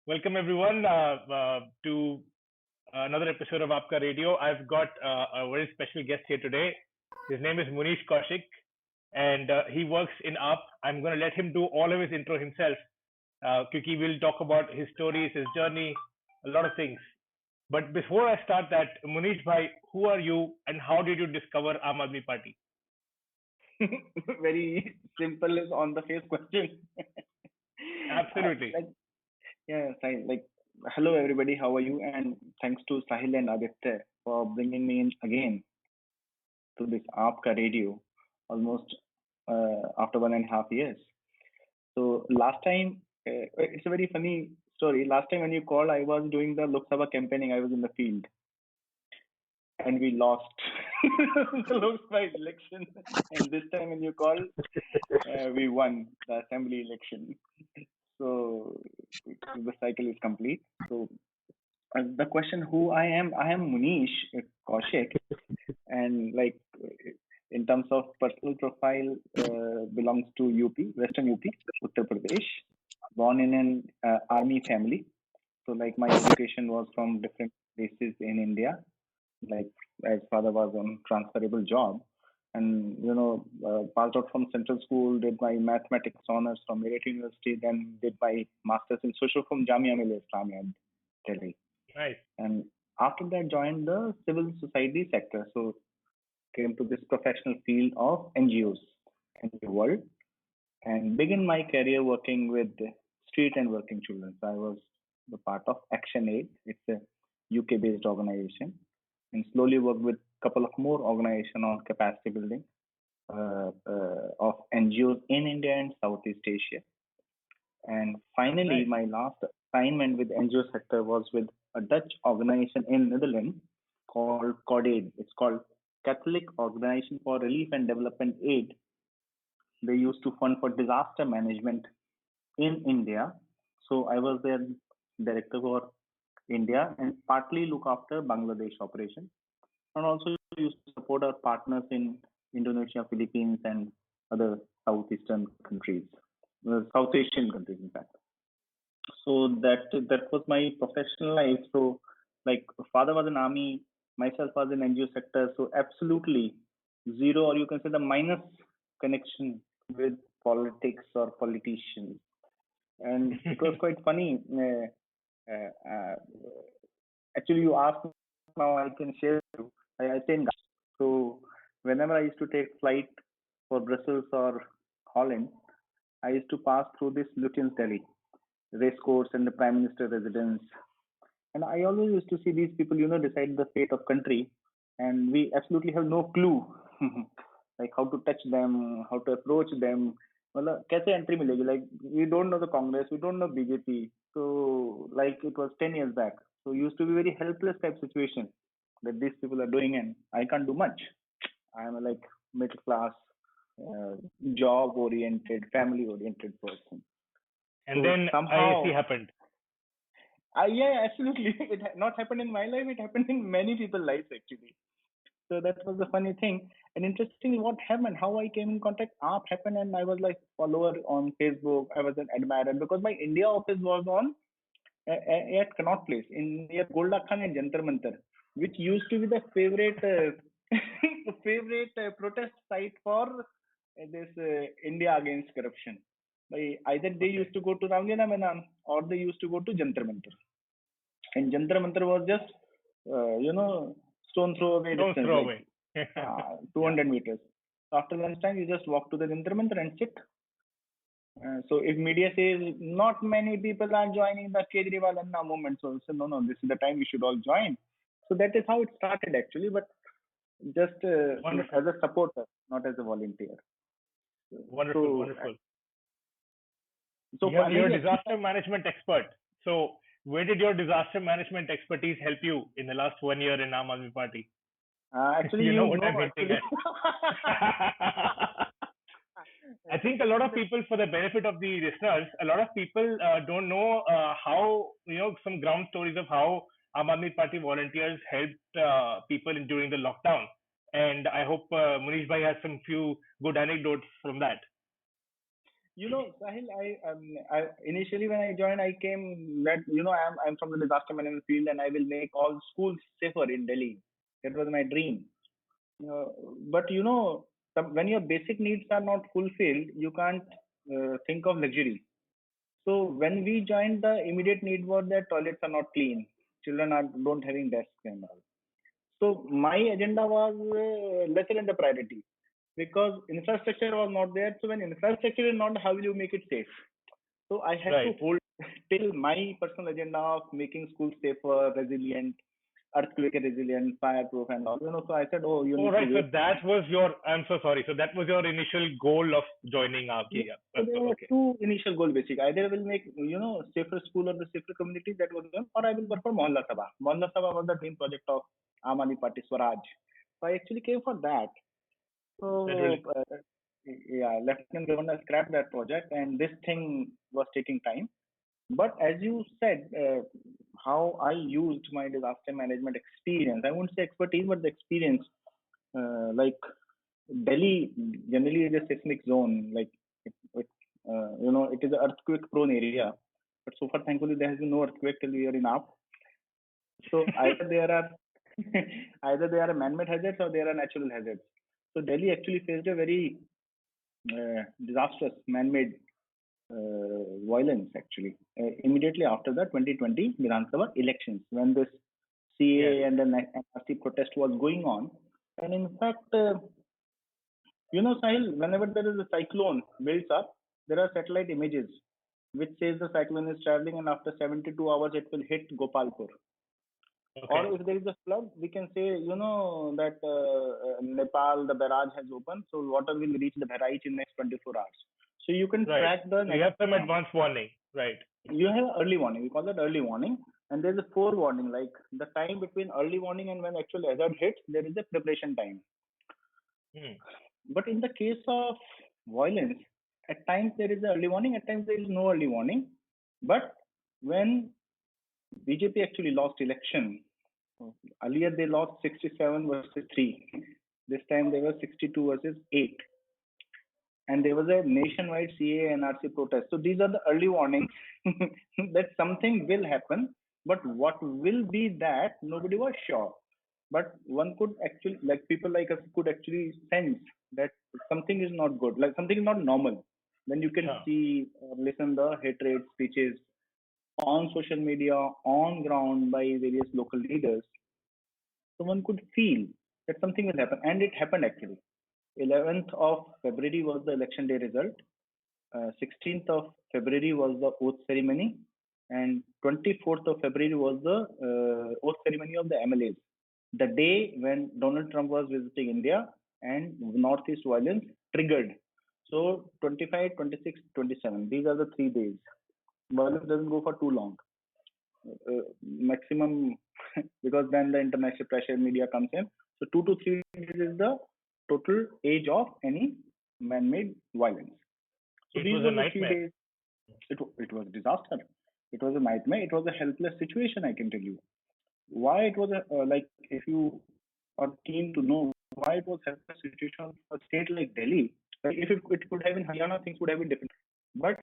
Welcome everyone to another episode of Aapka Radio. I've got a very special guest here today. His name is Munish Kaushik, and he works in AAP. I'm going to let him do all of his intro himself, because we'll talk about his stories, his journey, a lot of things. But before I start that, Munish bhai, who are you, and how did you discover Aam Aadmi Party? Very simple is on the face question. Absolutely. Like, yeah, like, hello everybody, how are you? And thanks to Sahil and Aditya for bringing me in again to this Aapka radio almost after 1.5 years. So last time, it's a very funny story. Last time when you called, I was doing the Lok Sabha campaigning. I was in the field and we lost the Lok Sabha election. And this time when you called, we won the assembly election. So the cycle is complete. So the question who I am Munish Kaushik, and like in terms of personal profile, belongs to UP, Western UP, Uttar Pradesh. Born in an army family. So like my education was from different places in India. Like as father was on transferable job, and passed out from central school, did my mathematics honors from Meerut University, then did my masters in social from Jamia Millia Islamia, Delhi. Nice. And after that joined the civil society sector. So came to this professional field of NGOs in the world and began my career working with street and working children. So I was the part of Action Aid. It's a UK based organization, and slowly worked with a couple of more organizations on capacity building of NGOs in India and Southeast Asia. And finally, Nice. my last assignment with NGO sector was with a Dutch organization in Netherlands called CODAID. It's called Catholic Organization for Relief and Development Aid. They used to fund for disaster management in India. So I was their director for India and partly look after Bangladesh operation, and also used to support our partners in Indonesia, Philippines, and other southeastern countries, South Asian countries, in fact. So that was my professional life. So like father was in army, myself was in NGO sector, so absolutely zero, or you can say the minus connection with politics or politicians. And it was quite funny. Uh, uh, Actually, you asked now, I can share you. I stay in Ghana. So whenever I used to take flight for Brussels or Holland, I used to pass through this Lutyens Delhi race course and the prime minister residence. And I always used to see these people, decide the fate of country, and we absolutely have no clue, like how to touch them, how to approach them. मतलब कैसे entry मिलेगी? Like we don't know the Congress, we don't know BJP. So like it was 10 years back. So used to be very helpless type situation that these people are doing, and I can't do much. I'm a like middle class, uh, job oriented, family oriented person. And So then IAC somehow, happened. yeah, absolutely. It not happened in my life. It happened in many people's lives actually. So that was the funny thing. And interestingly, what happened, how I came in contact, app happened, and I was like follower on Facebook. I was an admirer because my India office was on at Connaught Place in near Golda Khan and Jantar Mantar, which used to be the favorite favorite protest site for this India against corruption. Either they Okay. used to go to Ramlina Maidan or they used to go to Jantar Mantar, and Jantar Mantar was just stone throw away Don't distance, throw like away. 200 meters. After lunchtime, you just walk to the Jantar Mantar and sit. So if media says not many people are joining the Kejriwal Anna movement, so no, this is the time we should all join. So that is how it started actually, but just Wonderful. as a supporter, not as a volunteer. Wonderful. So Wonderful. so You're a finally, actually, disaster management expert. So where did your disaster management expertise help you in the last 1 year in Aam Aadmi Party? actually You know you what I'm know hinting actually. at. I think a lot of people, for the benefit of the listeners, a lot of people don't know how, some ground stories of how Aam Aadmi Party volunteers helped people during the lockdown. And I hope Munish Bhai has some few good anecdotes from that. Sahil, I initially when I joined, I came that I'm from the disaster management field and I will make all schools safer in Delhi. That was my dream. Uh, but when your basic needs are not fulfilled, you can't think of luxury. So when we joined, the immediate need was that toilets are not clean, children are don't having desks and all. So my agenda was lesser in the priority because infrastructure was not there. So when infrastructure is not, how will you make it safe? So I had to Right. hold till my personal agenda of making schools safer, resilient, earthquake resilient, fireproof, and all. So I said, oh, you Oh, need to right. So wait. that was your, I'm so sorry. So that was your initial goal of joining Yeah, RK. Yeah. so there were Okay. two initial goals basic. Either I will make safer school or the safer community, that was one, or I will work for Mohalla Sabha. Mohalla Sabha was the dream project of Aam Aadmi Party Swaraj. So I actually came for that. That So really, yeah, Lieutenant Governor scrapped that project, and this thing was taking time. But as you said, how I used my disaster management experience, I won't say expertise, but the experience, like Delhi generally is a seismic zone. Like it is an earthquake prone area. But so far, thankfully, there has been no earthquake till we are in up. So either there are either they are man-made hazards or there are natural hazards. So Delhi actually faced a very disastrous man-made violence actually immediately after the 2020 Vidhan Sabha elections when this yes. CA and the NRC protest was going on. And in fact, Sahil, whenever there is a cyclone builds up, there are satellite images which says the cyclone is traveling and after 72 hours it will hit Gopalpur. Okay. Or if there is a flood, we can say, that Nepal, the barrage has opened, so water will reach the Bharai in next 24 hours. So you can Right. track the So you have some next. advance warning. Right. You have early warning. We call that early warning. And there's a forewarning, like the time between early warning and when actual hazard hits, there is a preparation time. Hmm. But in the case of violence, at times there is early warning, at times there is no early warning. But when BJP actually lost election, earlier they lost 67 versus 3. This time they were 62 versus 8. And there was a nationwide CA NRC protest. So these are the early warnings that something will happen, but what will be that nobody was sure. But one could actually, like people like us, could actually sense that something is not good, like something is not normal. When you can Yeah. see or listen the hatred speeches on social media, on ground by various local leaders, so one could feel that something will happen, and it happened actually. 11th of February was the election day result. 16th of February was the oath ceremony, and 24th of February was the oath ceremony of the MLAs. The day when Donald Trump was visiting India and Northeast violence triggered. So 25, 26, 27. These are the 3 days. Violence doesn't go for too long. Maximum because then the international pressure media comes in. So 2 to 3 days is the total age of any man-made violence. So It these was a were the three nightmare. days. It was disaster. It was a nightmare. It was a helpless situation. I can tell you why it was a like if you are keen to know why it was helpless situation for a state like Delhi. Like if it could have been Haryana, things would have been different. But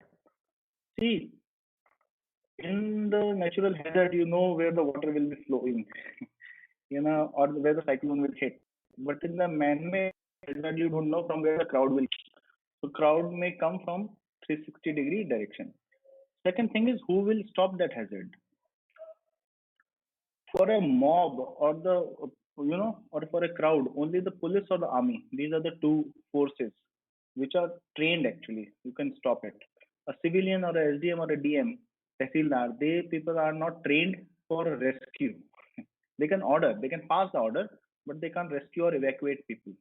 see, in the natural hazard, you know where the water will be flowing, or where the cyclone will hit. But in the man-made hazard, you don't know from where the crowd will. So crowd may come from 360-degree direction. Second thing is who will stop that hazard? For a mob or or for a crowd, only the police or the army. These are the two forces which are trained actually. You can stop it. A civilian or a SDM or a DM, Tehsildar, they people are not trained for rescue. They can order, they can pass the order, but they can't rescue or evacuate people.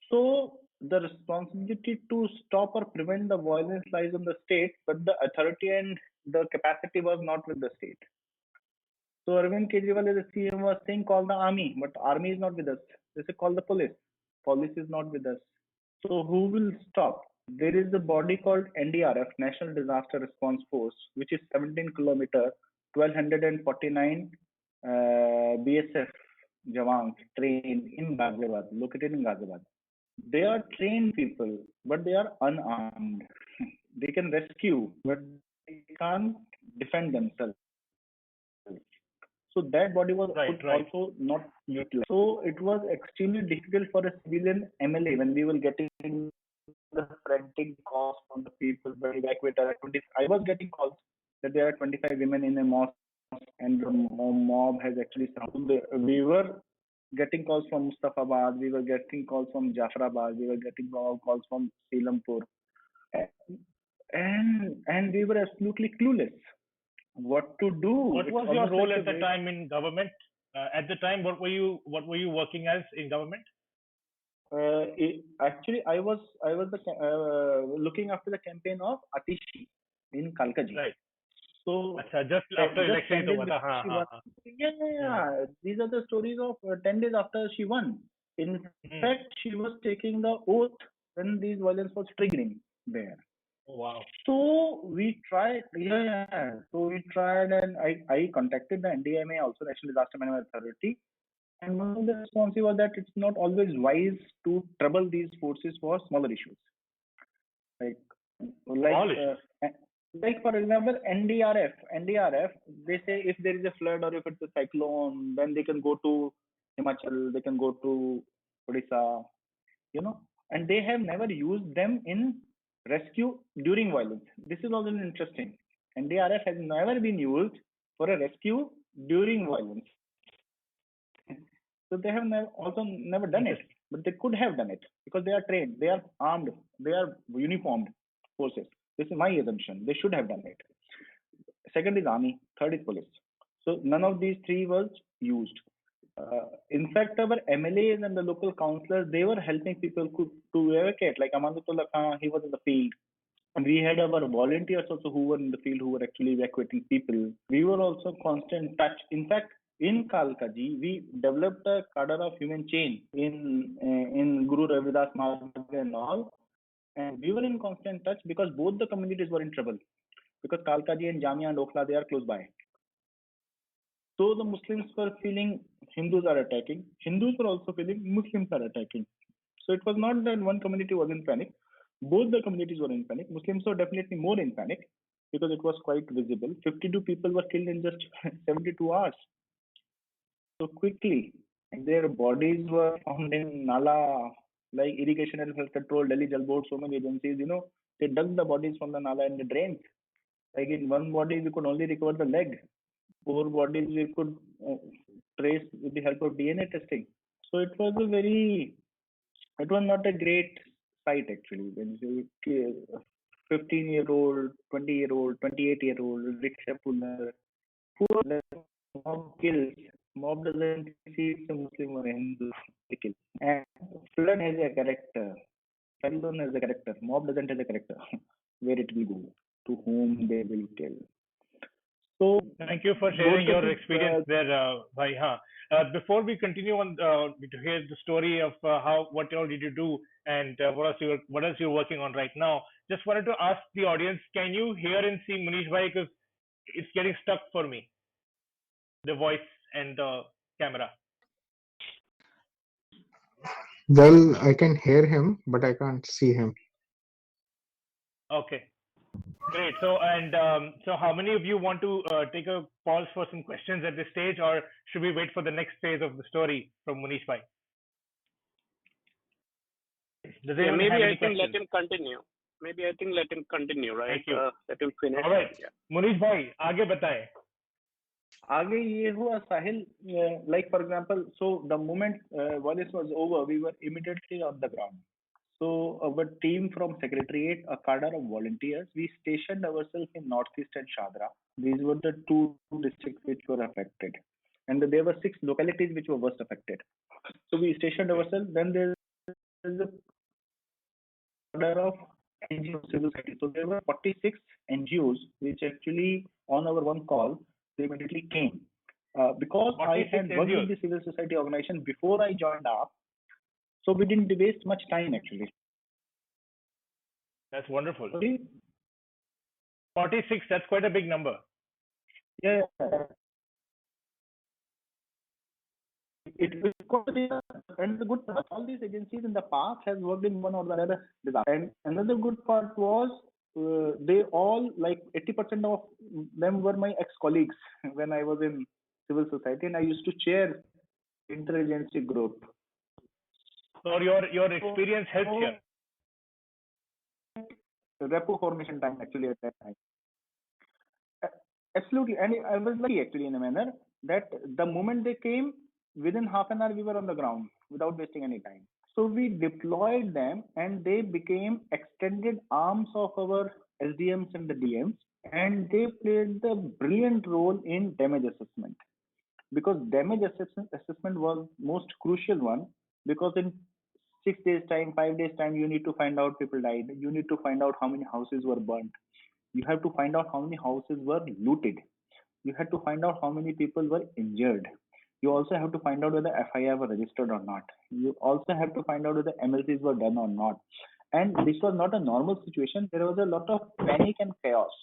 So the responsibility to stop or prevent the violence lies on the state, but the authority and the capacity was not with the state. So Arvind Kejriwal as a CM was saying call the army, but army is not with us. They say call the police. Police is not with us. So who will stop? There is a body called NDRF, National Disaster Response Force, which is 17 kilometer, 1249 BSF Jawans trained in Ghaziabad, located in Ghaziabad. They are trained people, but they are unarmed. they can rescue, but they can't defend themselves. So that body was Right, right. also not utilized. So it was extremely difficult for a civilian MLA when we were getting the frantic calls from the people where evacuate. I was getting calls that there are 25 women in a mosque and the mob has actually surrounded. We were getting calls from Mustafabad, we were getting calls from Jafrabad, we were getting calls from Selampur, and we were absolutely clueless what to do. What It's was your almost role like a at the way. time in government? At the time, what were you working as in government? Actually, I was looking after the campaign of Atishi in Kalkaji. Right. So अच्छा, just after just election ही 10 तो days हुआ था. before हाँ, she हाँ, won. हाँ. Yeah, yeah, hmm, yeah. These are the stories of 10 days after she won. In hmm. fact, she was taking the oath when this violence was triggering there. Wow. So we tried, yeah. So we tried, and I contacted the NDMA, also National Disaster Management Authority, and one of the responses was that it's not always wise to trouble these forces for smaller issues. Like, like, Small issues. like for example, NDRF. They say if there is a flood or if it's a cyclone, then they can go to Himachal, they can go to Odisha, and they have never used them in rescue during violence. This is also interesting. NDRF has never been used for a rescue during violence. So they have also never done it, but they could have done it because they are trained, they are armed, they are uniformed forces. This is my assumption. They should have done it. Second is army, third is police. So none of these three was used. In fact, our MLAs and the local councillors, they were helping people to evacuate. Like Amanatullah Khan, he was in the field. And we had our volunteers also who were in the field who were actually evacuating people. We were also constant touch. In fact, in Kalkaji, we developed a cadre of human chain in Guru Ravidas Maharaj and all. And we were in constant touch because both the communities were in trouble. Because Kalkaji and Jamia and Okhla, they are close by. So the Muslims were feeling Hindus are attacking. Hindus were also feeling Muslims are attacking. So it was not that one community was in panic. Both the communities were in panic. Muslims were definitely more in panic because it was quite visible. 52 people were killed in just 72 hours. So quickly, and their bodies were found in Nala, like Irrigation and Health Control, Delhi Jal Board, so many agencies, they dug the bodies from the Nala and the drains. Like in one body, we could only recover the leg. 4 bodies we could trace with the help of DNA testing. So it was not a great sight actually. When you 15-year-old, 20-year-old, 28-year-old, rickshaw puller, who mob kills. Mob doesn't see it's a Muslim or a Hindu, they kill. And flood has a character. Cyclone has a character. Mob doesn't have a character. Where it will go, to whom they will kill. So Thank you for both sharing the your two, experience there, Bhai. Before we continue on to hear the story of what all did you do and what else you're working on right now, just wanted to ask the audience: can you hear and see Munish Bhai? Because it's getting stuck for me, the voice and the camera. Well, I can hear him, but I can't see him. Okay, great. So how many of you want to take a pause for some questions at this stage, or should we wait for the next phase of the story from Munish Bhai? Does anyone have Maybe any I think let questions? him continue. Maybe I think let him continue, right? Thank you. Let him finish. All right, Yeah. Munish Bhai, आगे बताएं. आगे ये हुआ साहिल, like for example, so the moment violence was over, we were immediately on the ground. So our team from Secretariat, a cadre of volunteers, we stationed ourselves in Northeast and Shadra. These were the two districts which were affected. And there were 6 localities which were worst affected. So we stationed ourselves. Then there is a cadre of NGO civil society. So there were 46 NGOs which actually on our one call, they immediately came. Because I had worked with the civil society organization before I joined up, so we didn't waste much time actually. That's wonderful. Sorry? 46, that's quite a big number. Yeah. It was and the good part, all these agencies in the past has worked in one or the other disaster. And another good part was they all, like 80% of them were my ex-colleagues when I was in civil society, and I used to chair interagency group. So your experience helps here. Repo formation time actually at that time. Absolutely, and I was lucky actually in a manner that the moment they came, within half an hour we were on the ground without wasting any time. So we deployed them, and they became extended arms of our SDMs and the DMs, and they played the brilliant role in damage assessment, because damage assessment was most crucial one, because in 6 days time, 5 days time, you need to find out people died, you need to find out how many houses were burnt, you have to find out how many houses were looted, you had to find out how many people were injured, you also have to find out whether FIR were registered or not, you also have to find out whether MLCs were done or not. And this was not a normal situation, there was a lot of panic and chaos.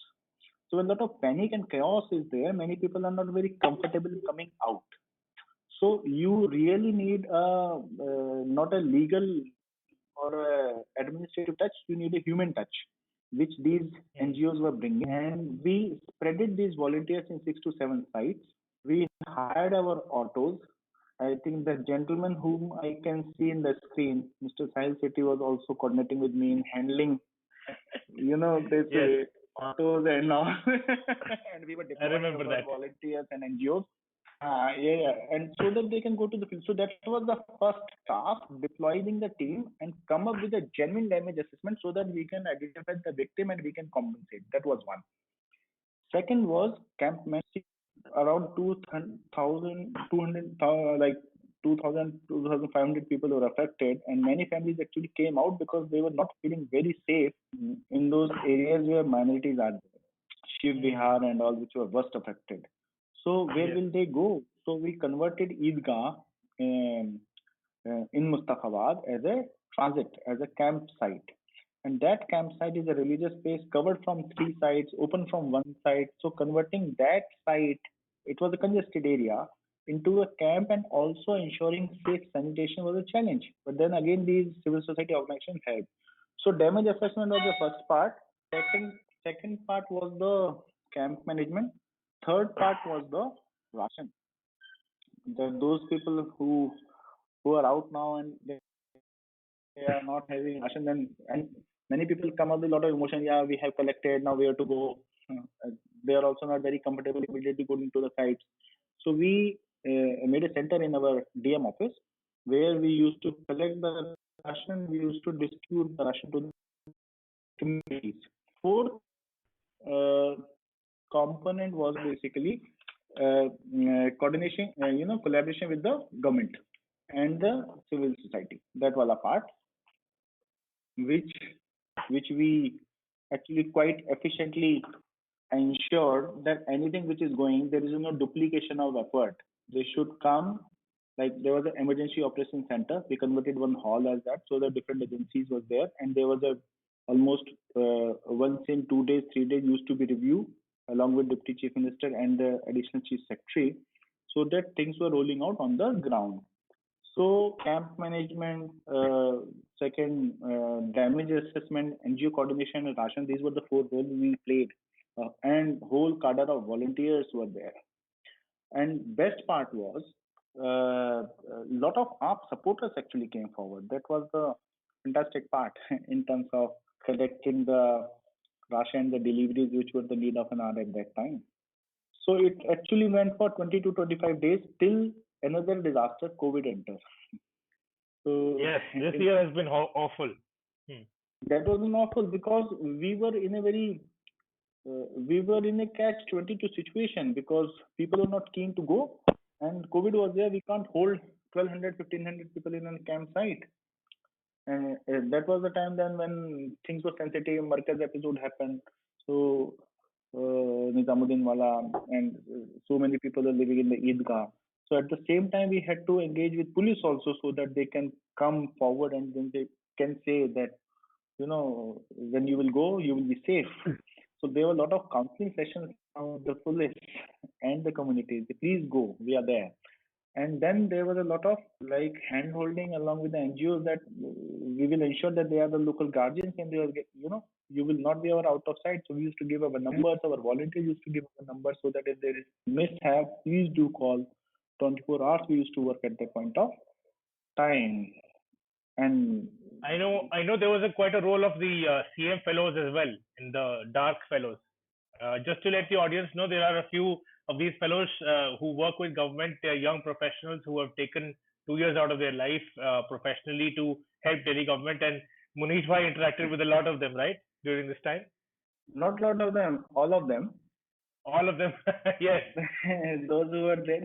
So when a lot of panic and chaos is there, many people are not very comfortable coming out. So you really need not a legal or a administrative touch, you need a human touch, which these NGOs were bringing. And we spreaded these volunteers in 6 to 7 sites. We hired our autos. I think the gentleman whom I can see in the screen, Mr. Sahil Sethi, was also coordinating with me in handling, this Yes. autos and all. And we were I deploying remember our that. volunteers and NGOs. Yeah, and so that they can go to the field. So that was the first task, deploying the team and come up with a genuine damage assessment so that we can identify the victim and we can compensate. That was one. Second was camp management. Around 2,200, like 2,000, 2,500 people were affected, and many families actually came out because they were not feeling very safe in those areas where minorities are there. Shiv Bihar and all, which were worst affected. So where Yes. will they go? So we converted Eidgah in Mustafabad as a transit, as a campsite. And that campsite is a religious place covered from 3 sides, open from one side. So converting that site, it was a congested area, into a camp and also ensuring safe sanitation was a challenge. But then again, these civil society organizations helped. So damage assessment was the first part. Second part was the camp management. Third part was the ration. Those people who are out now and they are not having ration, and many people come up with a lot of emotion. Yeah, we have collected, now where to go? They are also not very comfortable immediately going to the sites. So we made a center in our DM office where we used to collect the ration, we used to distribute the ration to the communities. Fourth component was basically coordination, collaboration with the government and the civil society. That was a part which we actually quite efficiently ensured that anything which is going, there is no duplication of effort. They should come, like there was an emergency operation center. We converted one hall as that, so the different agencies was there, and there was a almost once in 2 days, 3 days used to be review along with Deputy Chief Minister and the Additional Chief Secretary, so that things were rolling out on the ground. So camp management, second damage assessment, NGO coordination, and ration. These were the 4 roles we played, and whole cadre of volunteers were there. And best part was a lot of ARP supporters actually came forward. That was the fantastic part in terms of collecting the ration, the deliveries, which were the need of an hour at that time. So it actually went for 20 to 25 days till another disaster, COVID enters. So Yes, this year has been awful. that was an awful, because we were in a catch-22 situation, because people were not keen to go, and COVID was there. We can't hold 1,200, 1,500 people in a campsite. And that was the time then when things were sensitive. Markaz episode happened. So Nizamuddin Wala and so many people are living in the Eidgah. So at the same time, we had to engage with police also, so that they can come forward and then they can say that, when you will go, you will be safe. So there were a lot of counseling sessions from the police and the communities. Please go, we are there. And then there was a lot of like hand holding along with the NGOs, that we will ensure that they are the local guardians and they will you will not be our out of sight. So we used to give our numbers, our volunteers used to give our numbers so that if there is mishap, please do call. 24 hours we used to work at that point of time. And I know there was quite a role of the CM fellows as well in the dark fellows. Just to let the audience know, there are a few of these fellows who work with government. They are young professionals who have taken 2 years out of their life professionally to help Delhi government. And Munish Bhai interacted with a lot of them, right, during this time? not a lot of them, all of them. All of them, yes. Those who were there,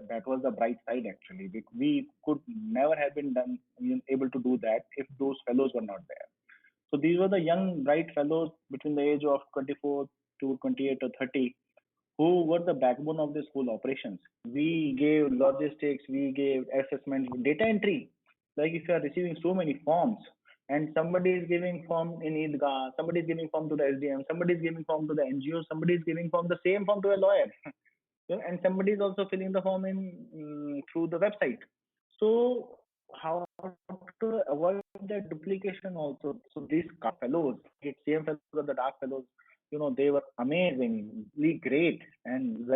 that was the bright side actually. We could never have been done able to do that if those fellows were not there. So these were the young bright fellows between the age of 24 to 28 or 30 who were the backbone of this whole operations. We gave logistics, we gave assessment, data entry. Like if you are receiving so many forms and somebody is giving form in Eidgah, somebody is giving form to the SDM, somebody is giving form to the NGO, somebody is giving form the same form to a lawyer, and somebody is also filling the form in through the website. So how to avoid that duplication also? So these fellows, same fellows or the dark fellows, they were amazingly great and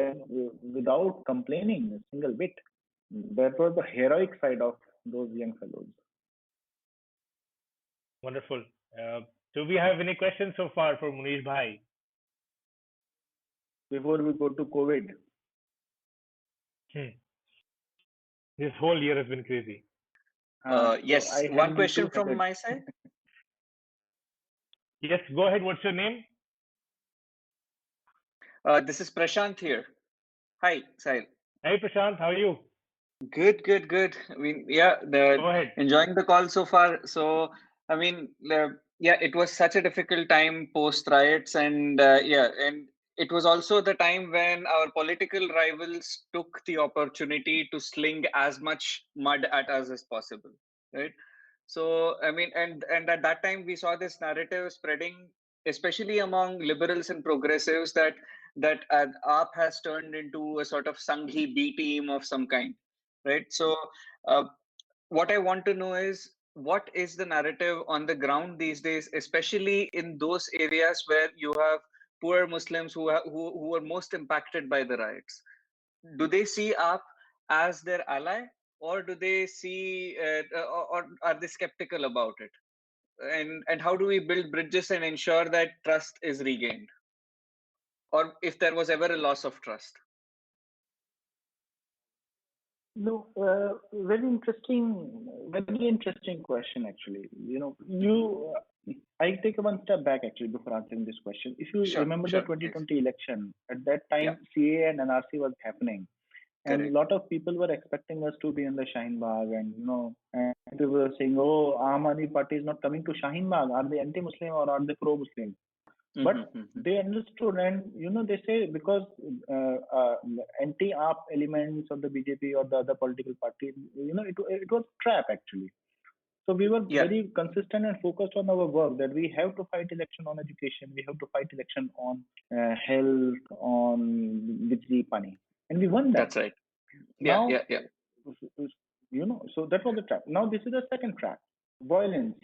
without complaining a single bit. That was the heroic side of those young fellows. Wonderful. Do we have any questions so far for Munish Bhai? Before we go to COVID. This whole year has been crazy. Yes, so one question from my side. Yes, go ahead. What's your name? This is Prashant here. Hi, Sahil. Hey, Prashant, how are you? Good. I mean, yeah, Go ahead. enjoying the call so far. So, I mean, yeah, it was such a difficult time post riots, and and it was also the time when our political rivals took the opportunity to sling as much mud at us as possible, right? So, I mean, and at that time we saw this narrative spreading, especially among liberals and progressives, that AAP has turned into a sort of Sanghi B team of some kind, right? So, what I want to know is, what is the narrative on the ground these days, especially in those areas where you have poor Muslims who are most impacted by the riots? Do they see AAP as their ally, or do they see, or are they skeptical about it? And how do we build bridges and ensure that trust is regained, or if there was ever a loss of trust? No, very interesting question actually. I take one step back actually before answering this question. If you remember the 2020 election, at that time CA and NRC was happening, and a lot of people were expecting us to be in the Shaheen Bagh, and and people were saying, "Oh, Aam Aadmi Party is not coming to Shaheen Bagh. Are they anti-Muslim or are they pro-Muslim?" But they understood, and they say because anti-AAP elements of the BJP or the other political party, it was trap actually. So we were very consistent and focused on our work, that we have to fight election on education, we have to fight election on health, on bijli, pani, and we won that. That's right. Now, so that was the trap. Now this is the second trap, violence.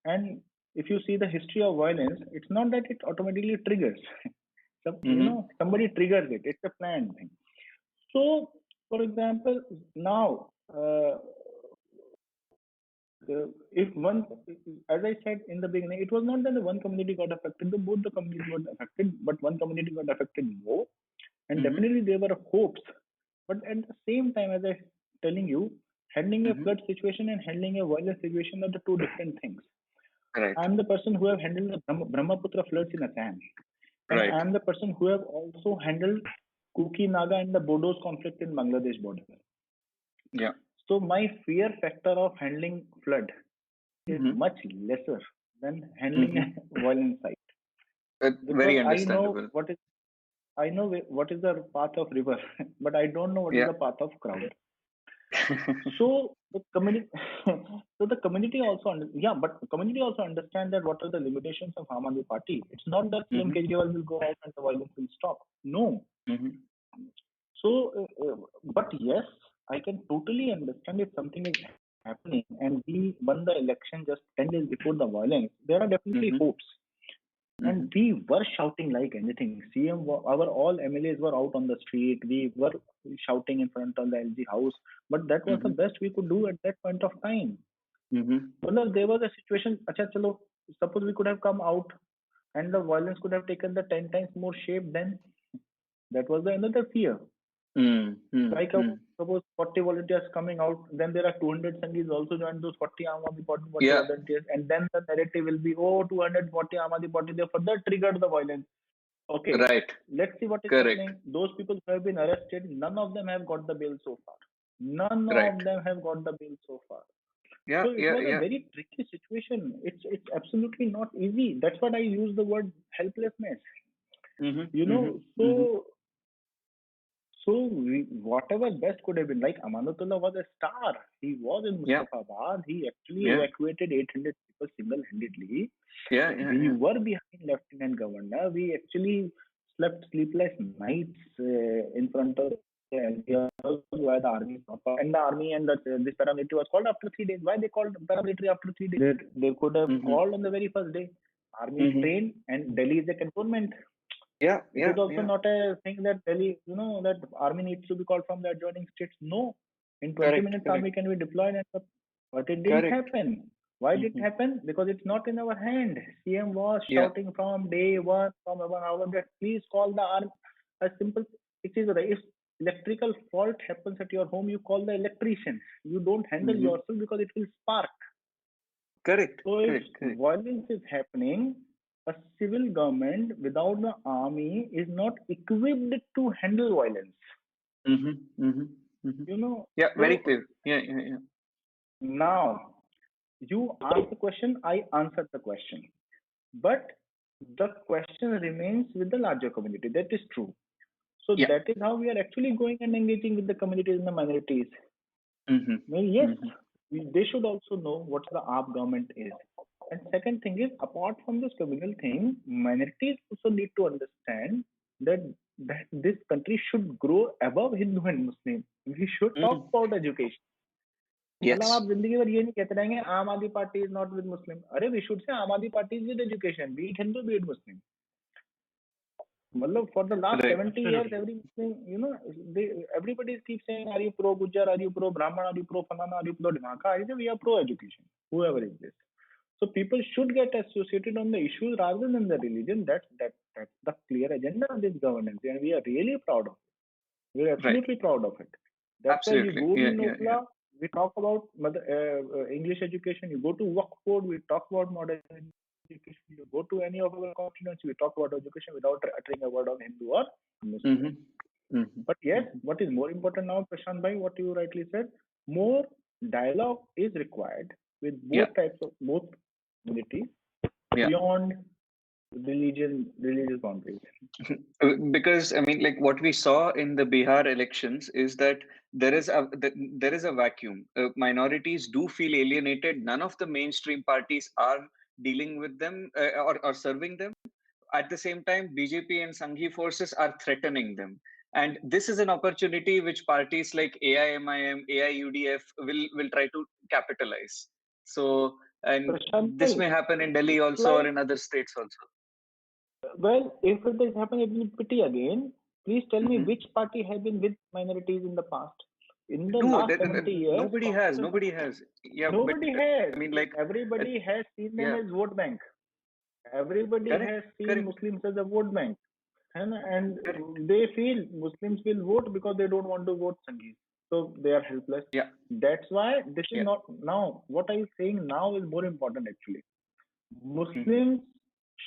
And if you see the history of violence, it's not that it automatically triggers. Somebody triggers it. It's a planned thing. So, for example, now, if one, as I said in the beginning, it was not that the one community got affected, both the communities got affected, but one community got affected more. And definitely there were hopes. But at the same time, as I'm telling you, handling a flood situation and handling a violent situation are the two different things. Right. I'm the person who have handled the Brahmaputra floods in Assam. And I'm the person who have also handled Kuki, Naga and the Bodos conflict in Bangladesh border. Yeah. So my fear factor of handling flood is much lesser than handling a violent site. Very understandable. I know what is the path of river, but I don't know what is the path of crowd. So the community also community also understand that what are the limitations of Aam Aadmi Party. It's not that CM Kejriwal will go out and the violence will stop. No. So, but yes, I can totally understand if something is happening and we won the election just 10 days before the violence, there are definitely Mhm. hopes. Mhm. And we were shouting like anything. Our all MLAs were out on the street. We were shouting in front of the LG house. But that was the Mhm. best we could do at that point of time. Mhm. Well, there was a situation, acha, chalo, suppose we could have come out and the violence could have taken the 10 times more shape, then that was the another fear. Like suppose 40 volunteers coming out, then there are 200 Sanghis also joined those 40 Aam Aadmi Party Yeah. volunteers, and then the narrative will be, oh, 240 Aam Aadmi Party, they further triggered the violence. Okay, Right. let's see what is Correct. happening. Those people who have been arrested, none of them have got the bail so far. None Right. of them have got the bail so far. Yeah. So it Yeah. was a Yeah. very tricky situation. It's absolutely not easy. That's what I use the word helplessness. Mhm. You know, Mhm. whatever best could have been, like Amanatullah was a star. He was in Yeah. Mustafabad. He actually Yeah. evacuated 800 people single-handedly. Yeah. Yeah. We Yeah. were behind Lieutenant Governor. We actually slept sleepless nights in front of the LGR why the army and the army and this paramilitary was called after 3 days. Why they called paramilitary after 3 days? They could have Mhm. called on the very first day. Army is Mhm. trained and Delhi is a cantonment. Yeah. It Yeah. is also Yeah. not a thing that Delhi, that army needs to be called from the adjoining states. No, in 20 Correct. minutes, Correct. army can be deployed, but it didn't Correct. happen. Why did it Mhm. happen? Because it's not in our hand. CM was Yeah. shouting from day one, from 1 hour, that please call the army. A simple, it is if electrical fault happens at your home, you call the electrician. You don't handle Mhm. yourself because it will spark. Correct. So if Correct. Correct. violence is happening, a civil government without the army is not equipped to handle violence. Mhm. Mhm. Mhm. You know, Yeah. Very so clear. Yeah. Yeah. Yeah. now you ask the question, I answered the question. But the question remains with the larger community. That is true. So Yeah. that is how we are actually going and engaging with the communities and the minorities. Mhm. Well, yes, Mhm. they should also know what the AAP government is. And second thing is, apart from this communal thing, minorities also need to understand that this country should grow above Hindu and Muslim. We should talk Mhm. about education. मतलब आप Yes. जिंदगी भर ये नहीं कहते रहेंगे Aam Aadmi party is not with Muslim. अरे we should say Aam Aadmi party is with education, be it Hindu be it Muslim. मतलब for the last Right. 70 years, every Muslim, everybody keeps saying, are you pro Gujjar, are you pro Brahman, are you pro Falana, are you pro Dhimaka? I say we are pro education, whoever is this. So people should get associated on the issues rather than the religion. That's the clear agenda of this governance, and we are really proud of it. We are Right. absolutely proud of it. That's why you Absolutely. go Yeah. in Yeah. Yeah. Nokla, we talk about English education. You go to Waqf board, we talk about modern education. You go to any of our continents, we talk about education without uttering a word on Hindu or Muslim. Mhm. Mhm. But yes, what is more important now, Prashant Bhai, what you rightly said, more dialogue is required with Yeah. both communities Yeah. beyond religious boundaries. Because I mean, like what we saw in the Bihar elections is that there is a vacuum. Minorities do feel alienated. None of the mainstream parties are dealing with them or serving them. At the same time, BJP and Sanghi forces are threatening them. And this is an opportunity which parties like AIMIM, AIUDF will try to capitalize. So, and Prashant this Bhai, may happen in Delhi also or like, in other states also. well, if it is happening, it will be pity again. Please tell me Mhm. which party have been with minorities in the past. In the No, last 70 years, nobody has. Nobody has. Yeah, but nobody has. I mean, like, Everybody has seen them yeah, as vote bank. Everybody correct, has seen correct, Muslims as a vote bank. And correct. they feel Muslims will vote because they don't want to vote Sangeet. So they are helpless. Yeah, That's why this is yeah. not now. What I'm saying now is more important actually. Mhm. Muslims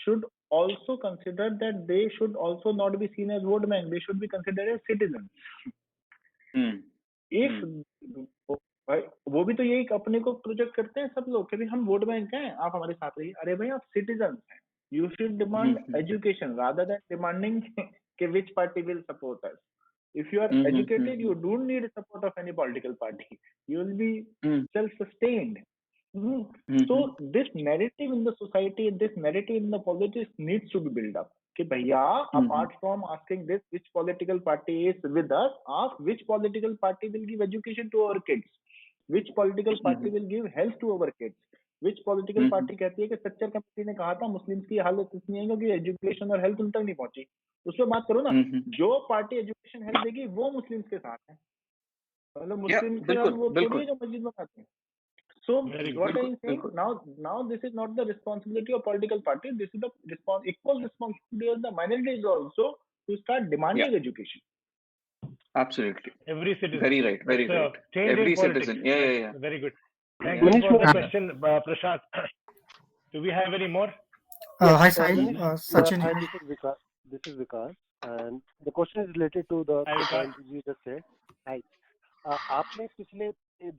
should also consider that they should also not be seen as vote bank. They should be considered as citizens. Mm. If Mm. भाई वो भी तो यही अपने को project करते हैं सब लोग कि भाई हम वोट बैंक हैं, आप हमारे साथ रहिए. अरे भाई आप सिटीजन हैं. You should demand Mhm. education rather than demanding which party will support us. If you are Mhm. educated, you Mhm. don't need support of any political party. You will be Mm. self-sustained. So Mhm. this narrative in the society, this narrative in the politics needs to be built up. कि भैया, Mhm. apart from asking this, which political party is with us, ask which political party will give education to our kids. which political party will give health to our kids, which political party कहती है कि Sachar committee ने कहा था Muslims की हालत इतनी है क्योंकि एजुकेशन और हेल्थ उन तक नहीं पहुंची, उस पर बात करो ना। जो पार्टी एजुकेशन हेल्थ देगी वो मुस्लिम्स के साथ है, मतलब मुस्लिम्स के साथ वो थोड़ी है जो मस्जिद बनाते हैं। So what I'm saying now this is not the responsibility of political party. This is the equal responsibility of the minorities also to start demanding education. Absolutely. Every citizen. Very right. Very right. Every citizen. Yeah. Very good. Thank you for the question, Prashant. Do we have any more? Hi, Sahil. Sachin. Hi, this is Vikas, and the question is related to the point you just said. Hi. आपने पिछले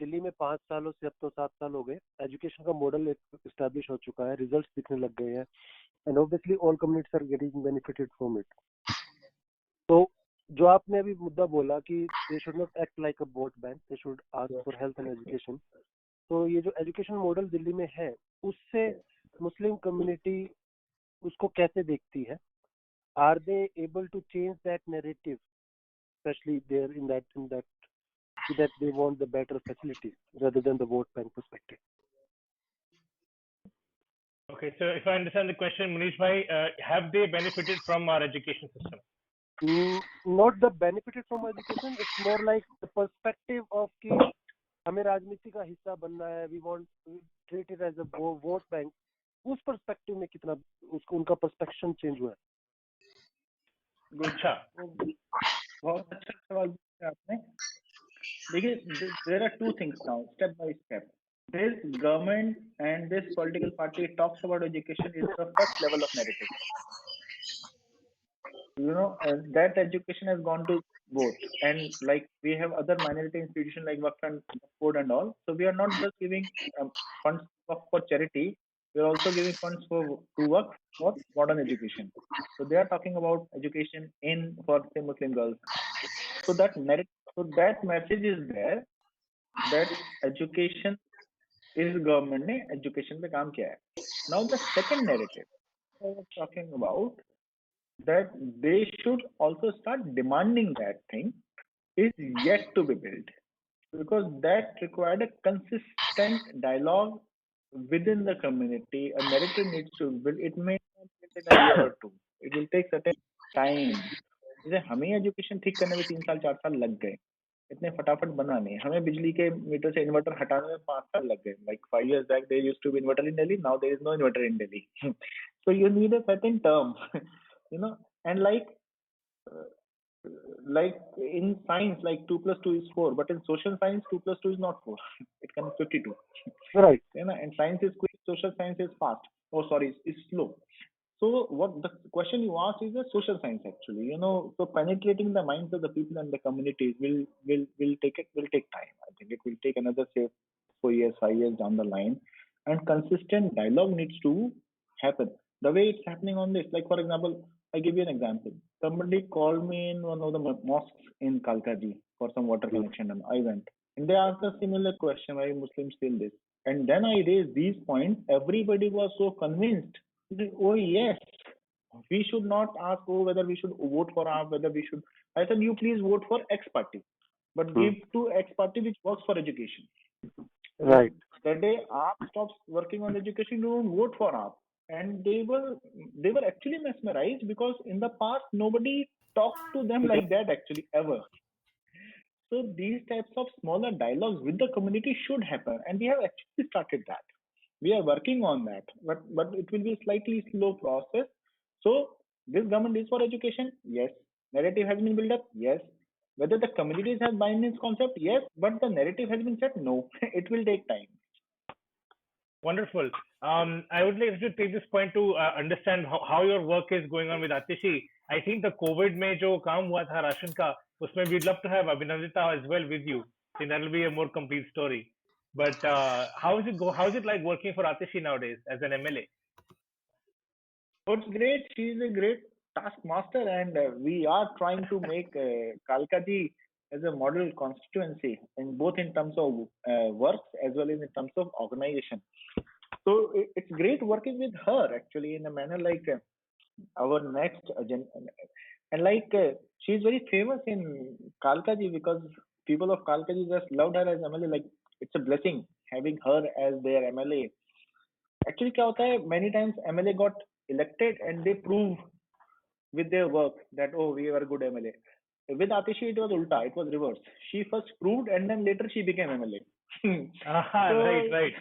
दिल्ली में 5 सालों से, अब तो 7 साल हो गए, एजुकेशन का मॉडल एस्टैब्लिश हो चुका है, रिजल्ट्स दिखने लग गए हैं, and obviously all communities are getting benefited from it. तो जो आपने अभी मुद्दा बोला कि they should not act like a vote bank, they should ask for health and education, तो ये जो एजुकेशन मॉडल दिल्ली में है उससे मुस्लिम कम्युनिटी उसको कैसे देखती है? Are they able to change that narrative, especially there in that that they want the better facilities rather than the vote bank perspective? Okay, so if I understand the question, Munish bhai, have they benefited from our education system? Not the benefited from education, it's more like the perspective of कि हमें राजनीति का हिस्सा बनना है, we want to treat it as a vote bank, उस perspective में कितना उसको उनका perception change हुआ है? अच्छा, बहुत अच्छा सवाल पूछा आपने। देखिए, there are two things now, step by step. This government and this political party talks about education is the first level of narrative. You know, that education has gone to both, and like we have other minority institutions like Waqf and Board and all. So we are not just giving funds for charity. We are also giving funds to work for modern education. So they are talking about education for say Muslim girls. So that message is there that education is government ने education पे काम किया है. Now the second narrative I was talking about that they should also start demanding that thing is yet to be built, because that required a consistent dialogue within the community. A narrative needs to build. It may not take a year or two. It will take certain time. जैसे हमें education ठीक करने में 3 साल 4 साल लग गए, इतने फटाफट बना नहीं। हमें बिजली के मीटर से इन्वर्टर हटाने में 5 साल लग गए। Like 5 years back there used to be inverter in Delhi, now there is no inverter in Delhi. So you need a certain term, you know, and like in science, like 2 plus 2 is 4, but in social science 2 plus 2 is not 4. It comes 52. Right. You know, and science is quick, social science is fast. Oh, sorry, is slow. So what the question you asked is a social science actually, you know. So penetrating the minds of the people and the communities will take time. I think it will take another say 4 years, 5 years down the line, and consistent dialogue needs to happen. The way it's happening on this, like for example, I give you an example. Somebody called me in one of the mosques in Kalkaji for some water connection, and I went, and they asked a similar question: why Muslims still this? And then I raised these points. Everybody was so convinced. Oh yes, we should not ask whether we should vote for AAP, whether we should. I said, you please vote for X party, but give to X party which works for education. Right. The day AAP stops working on education, you don't vote for AAP. And they were actually mesmerized, because in the past nobody talked to them like that actually ever. So these types of smaller dialogues with the community should happen, and we have actually started that. We are working on that, but it will be a slightly slow process. So this government is for education, yes. Narrative has been built up, yes. Whether the communities have buy-in this concept, yes. But the narrative has been set, no. It will take time. Wonderful. I would like to take this point to understand how your work is going on with Atishi. I think the COVID में जो काम हुआ था ration का, उसमें we'd love to have Abhinandita as well with you. I think that will be a more complete story. But how is it like working for Atishi nowadays as an MLA? Oh, it's great. She is a great taskmaster, and we are trying to make Kalkaji as a model constituency, in both in terms of works as well as in terms of organization. So it's great working with her actually in a manner like our next agenda. And like she is very famous in Kalkaji, because people of Kalkaji just loved her as MLA. Like it's a blessing having her as their MLA. Actually, क्या होता है? Many times MLA got elected and they prove with their work that oh we were good MLA. With Atishi it was ulta, it was reverse. She first proved and then later she became MLA. Right.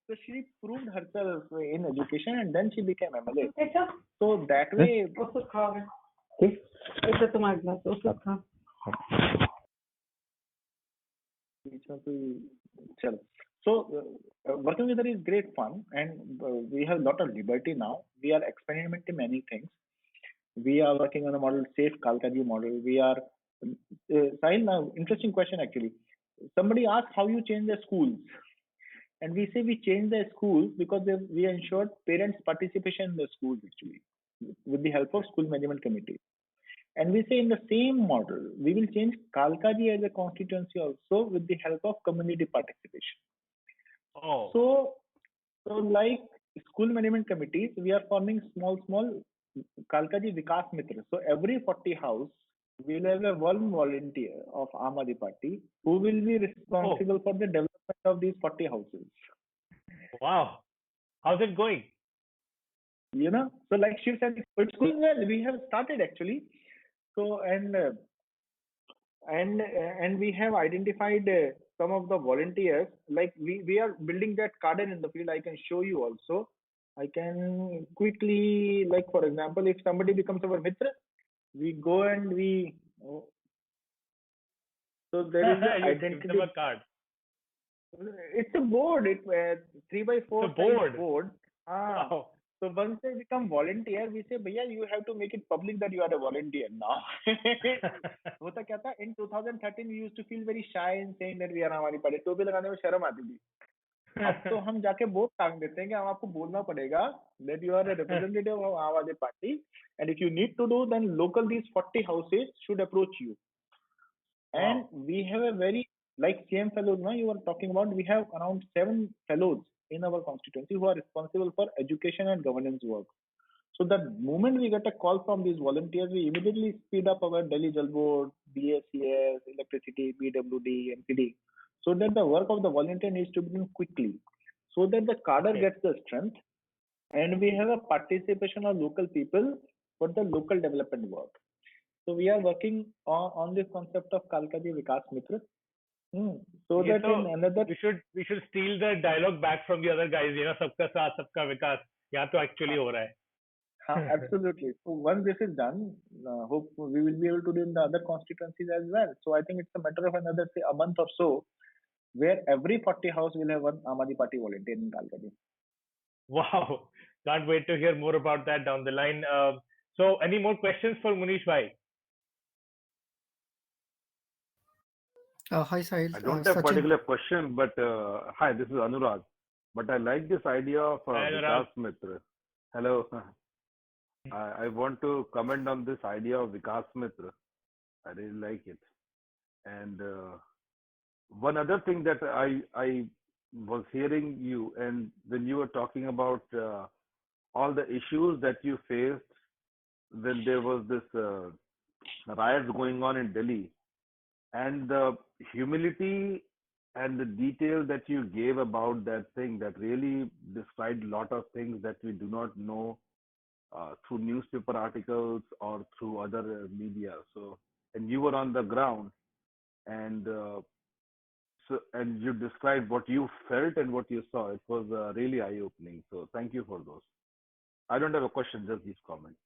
So she proved herself in education and then she became MLA. So that way. So working with her is great fun, and we have a lot of liberty now. We are experimenting many things. We are working on a model, safe Kalkaji model. We are Sahil, now interesting question actually. Somebody asked how you change the schools, and we say we change the schools because we ensured parents' participation in the schools actually with the help of school management committee. And we say in the same model, we will change Kalkaji as a constituency also with the help of community participation. Oh. So like school management committees, we are forming small Kalkaji Vikas Mitra. So every 40 house, we will have a one volunteer of Aam Aadmi Party who will be responsible for the development of these 40 houses. Wow. How's it going? You know, so like Shiv said, it's going well. We have started actually. So and we have identified some of the volunteers. Like we are building that garden in the field. I can show you also. I can quickly, like for example, if somebody becomes our mitra, we go and we. So there is an identity. Give them a card. It's a board. It's 3x4 board. Wow. So once they become volunteer, we say, "Bhaiya, you have to make it public that you are a volunteer now." होता क्या था? In 2013, we used to feel very shy in saying that we are हमारी party. टोपी लगाने में शर्म आती थी. अब तो हम जाके बोर्ड टांग देते हैं कि हम आपको बोलना पड़ेगा that you are a representative of Aam Aadmi Party, and if you need to do, then local these 40 houses should approach you. And we have a very like CM fellows. Now you were talking about, we have around 7 fellows in our constituency who are responsible for education and governance work. So the moment we get a call from these volunteers, we immediately speed up our Delhi Jal Board, BSCS, electricity, PWD, MPD, so that the work of the volunteer needs to be done quickly, so that the cadre gets the strength, and we have a participation of local people for the local development work. So we are working on this concept of Kalkaji Vikas Mitra. So that in another, we should steal the dialogue back from the other guys. You know, सबका साथ सबका विकास. यहाँ तो actually हो रहा है. Absolutely. So once this is done, hope we will be able to do in the other constituencies as well. So I think it's a matter of another say a month or so, where every 40 house will have one Aam Aadmi Party volunteer in Kalkaji. Wow. Can't wait to hear more about that down the line. So any more questions for Munish bhai? Hi, Sahil. I don't have Sachin. particular question, but hi, this is Anurag. But I like this idea of Vikas Mitra. Hello. I want to comment on this idea of Vikas Mitra. I really like it. And one other thing that I was hearing you, and when you were talking about all the issues that you faced when there was this riots going on in Delhi, and the humility and the detail that you gave about that thing, that really described a lot of things that we do not know through newspaper articles or through other media. So, and you were on the ground, and and you described what you felt and what you saw. It was really eye-opening. So, thank you for those. I don't have a question, just these comments.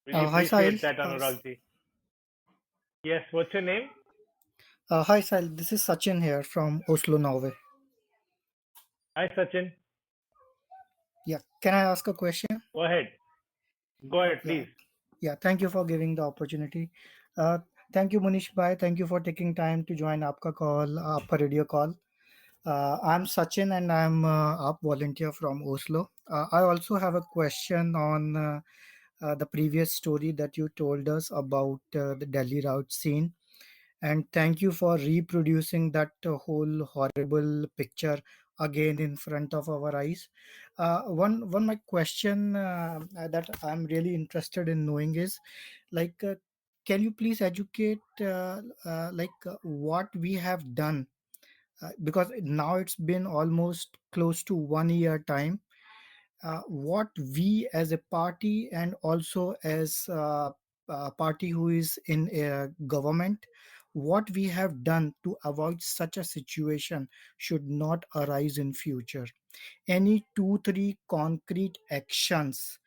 Really Hi, appreciate Sahil. that, Anurag ji. Yes, what's your name? Hi, Sahil. This is Sachin here from Oslo, Norway. Hi, Sachin. Yeah. Can I ask a question? Go ahead. Go ahead, please. Yeah. Thank you for giving the opportunity. Thank you, Munish bhai. Thank you for taking time to join Aapka call, Aapka radio call. I'm Sachin and I'm a volunteer from Oslo. I also have a question on the previous story that you told us about the Delhi route scene. And thank you for reproducing that whole horrible picture again in front of our eyes. One my question that I'm really interested in knowing is, like, can you please educate what we have done? Because now it's been almost close to 1 year time. What we as a party and also as a party who is in a government, what we have done to avoid such a situation should not arise in future. Any 2 3 concrete actions,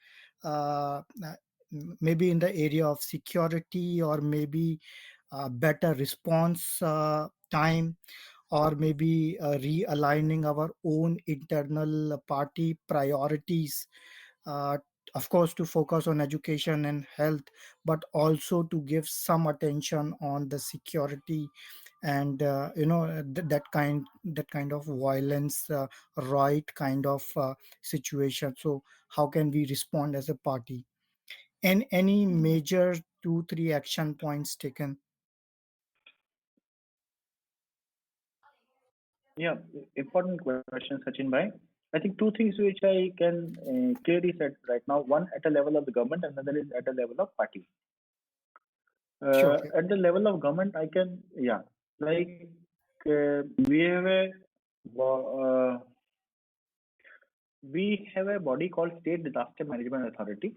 maybe in the area of security, or maybe better response time, or maybe realigning our own internal party priorities, uh, of course to focus on education and health, but also to give some attention on the security and that kind of violence, right kind of situation. So how can we respond as a party, and any major 2 3 action points taken? Yeah, important question, Sachin bhai. I think two things which I can clearly set right now. One at a level of the government, another is at a level of party. Sure. At the level of government, I can, yeah, like we have a body called State Disaster Management Authority,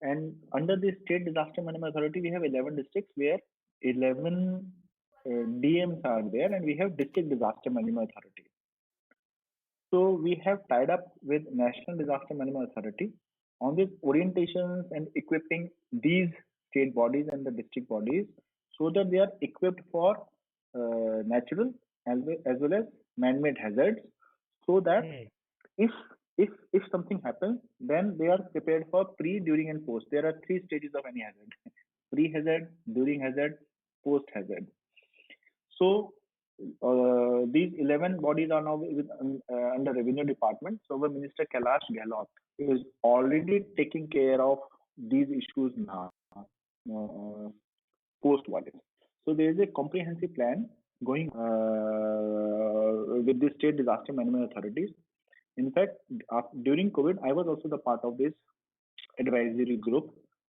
and under this State Disaster Management Authority, we have 11 districts where 11 DMs are there, and we have District Disaster Management Authority. So we have tied up with National Disaster Management Authority on these orientations and equipping these state bodies and the district bodies so that they are equipped for natural as well as man-made hazards, so that if if something happens, then they are prepared for pre, during, and post. There are three stages of any hazard: pre-hazard, during hazard, post-hazard. So these 11 bodies are now under Revenue Department. So our Minister Kailash Gehlot is already taking care of these issues now, post-violence. So there is a comprehensive plan going with the state disaster management authorities. In fact, during COVID, I was also the part of this advisory group,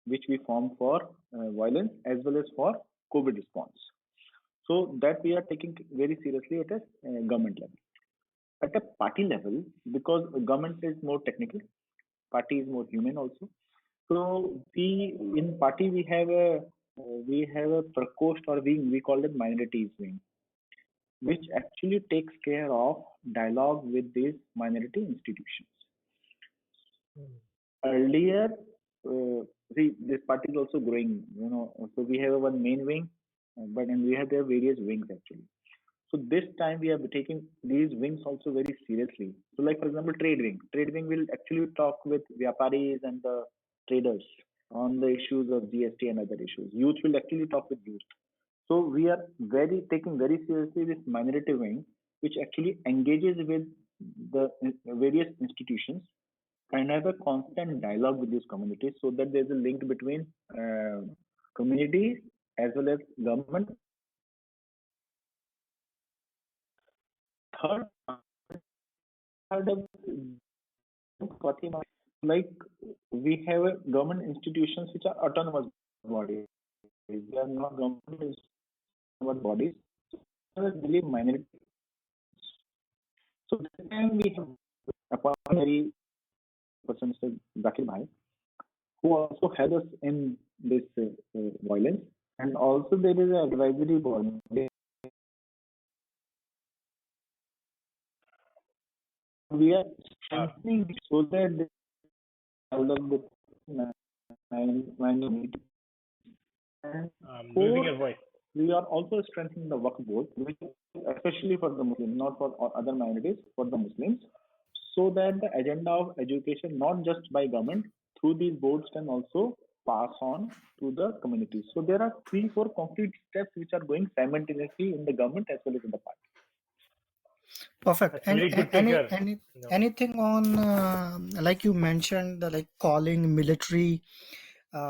which we formed for violence as well as for COVID response. So that we are taking very seriously at a government level. At a party level, because government is more technical, party is more human also. So we in party we have a prakost or wing, we call it minorities wing, which actually takes care of dialogue with these minority institutions. Earlier, see, this party is also growing, so we have one main wing, but and we have their various wings actually. So this time we are taking these wings also very seriously. So like for example, trade wing. Trade wing will actually talk with Vyaparis and the traders on the issues of GST and other issues. Youth will actually talk with youth. So we are taking very seriously this minority wing, which actually engages with the various institutions and have a constant dialogue with these communities, so that there's a link between communities as well as government. Third, like we have government institutions which are autonomous bodies. They are not government bodies. Really minority. So this time we have appointed person, Mr. Zakir Bhai, who also helped us in this violence. And also there is an advisory board. We are strengthening so that they develop the minority. And losing your voice. We are also strengthening the Waqf board, which especially for the Muslims, not for other minorities, for the Muslims, so that the agenda of education, not just by government, through these boards can also pass on to the communities. So there are 3-4 concrete steps which are going simultaneously in the government as well as in the party. Perfect. And anything on like you mentioned, like calling military,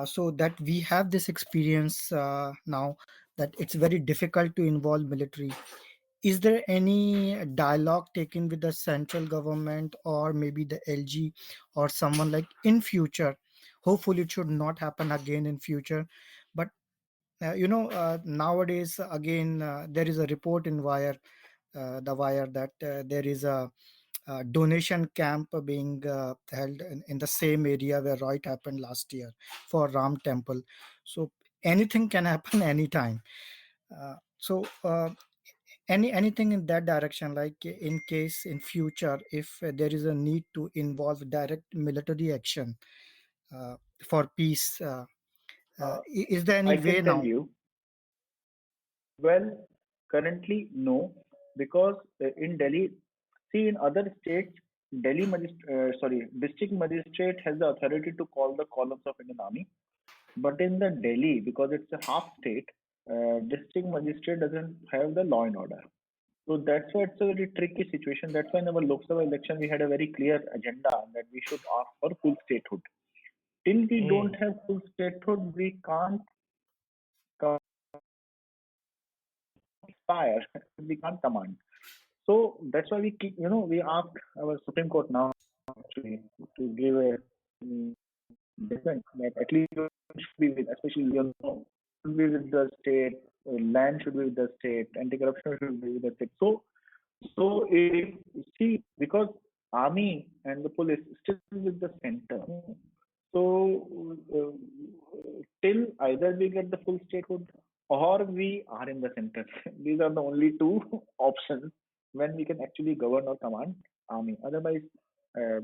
so that we have this experience now that it's very difficult to involve military. Is there any dialogue taken with the central government or maybe the LG or someone, like in future? Hopefully it should not happen again in future, but Nowadays, again, there is a report in The Wire, that there is a donation camp being held in the same area where riot happened last year for Ram Temple. So anything can happen anytime. Anything in that direction, like in case in future, if there is a need to involve direct military action for peace, is there any I way can tell now? you. Well, currently, no, because in Delhi, see, in other states, district magistrate has the authority to call the columns of Indian Army. But in the Delhi, because it's a half state, district magistrate doesn't have the law and order. So that's why it's a very tricky situation. That's why in our Lok Sabha election, we had a very clear agenda that we should ask for full statehood. Till we don't have full statehood, we can't inspire, we can't command. So that's why we keep, we ask our Supreme Court now actually to give a different that at least should be with, especially should be with the state, land should be with the state, anti-corruption should be with the state. So if see, because army and the police still with the center, so till either we get the full statehood or we are in the center. These are the only two options when we can actually govern or command army. Otherwise, uh,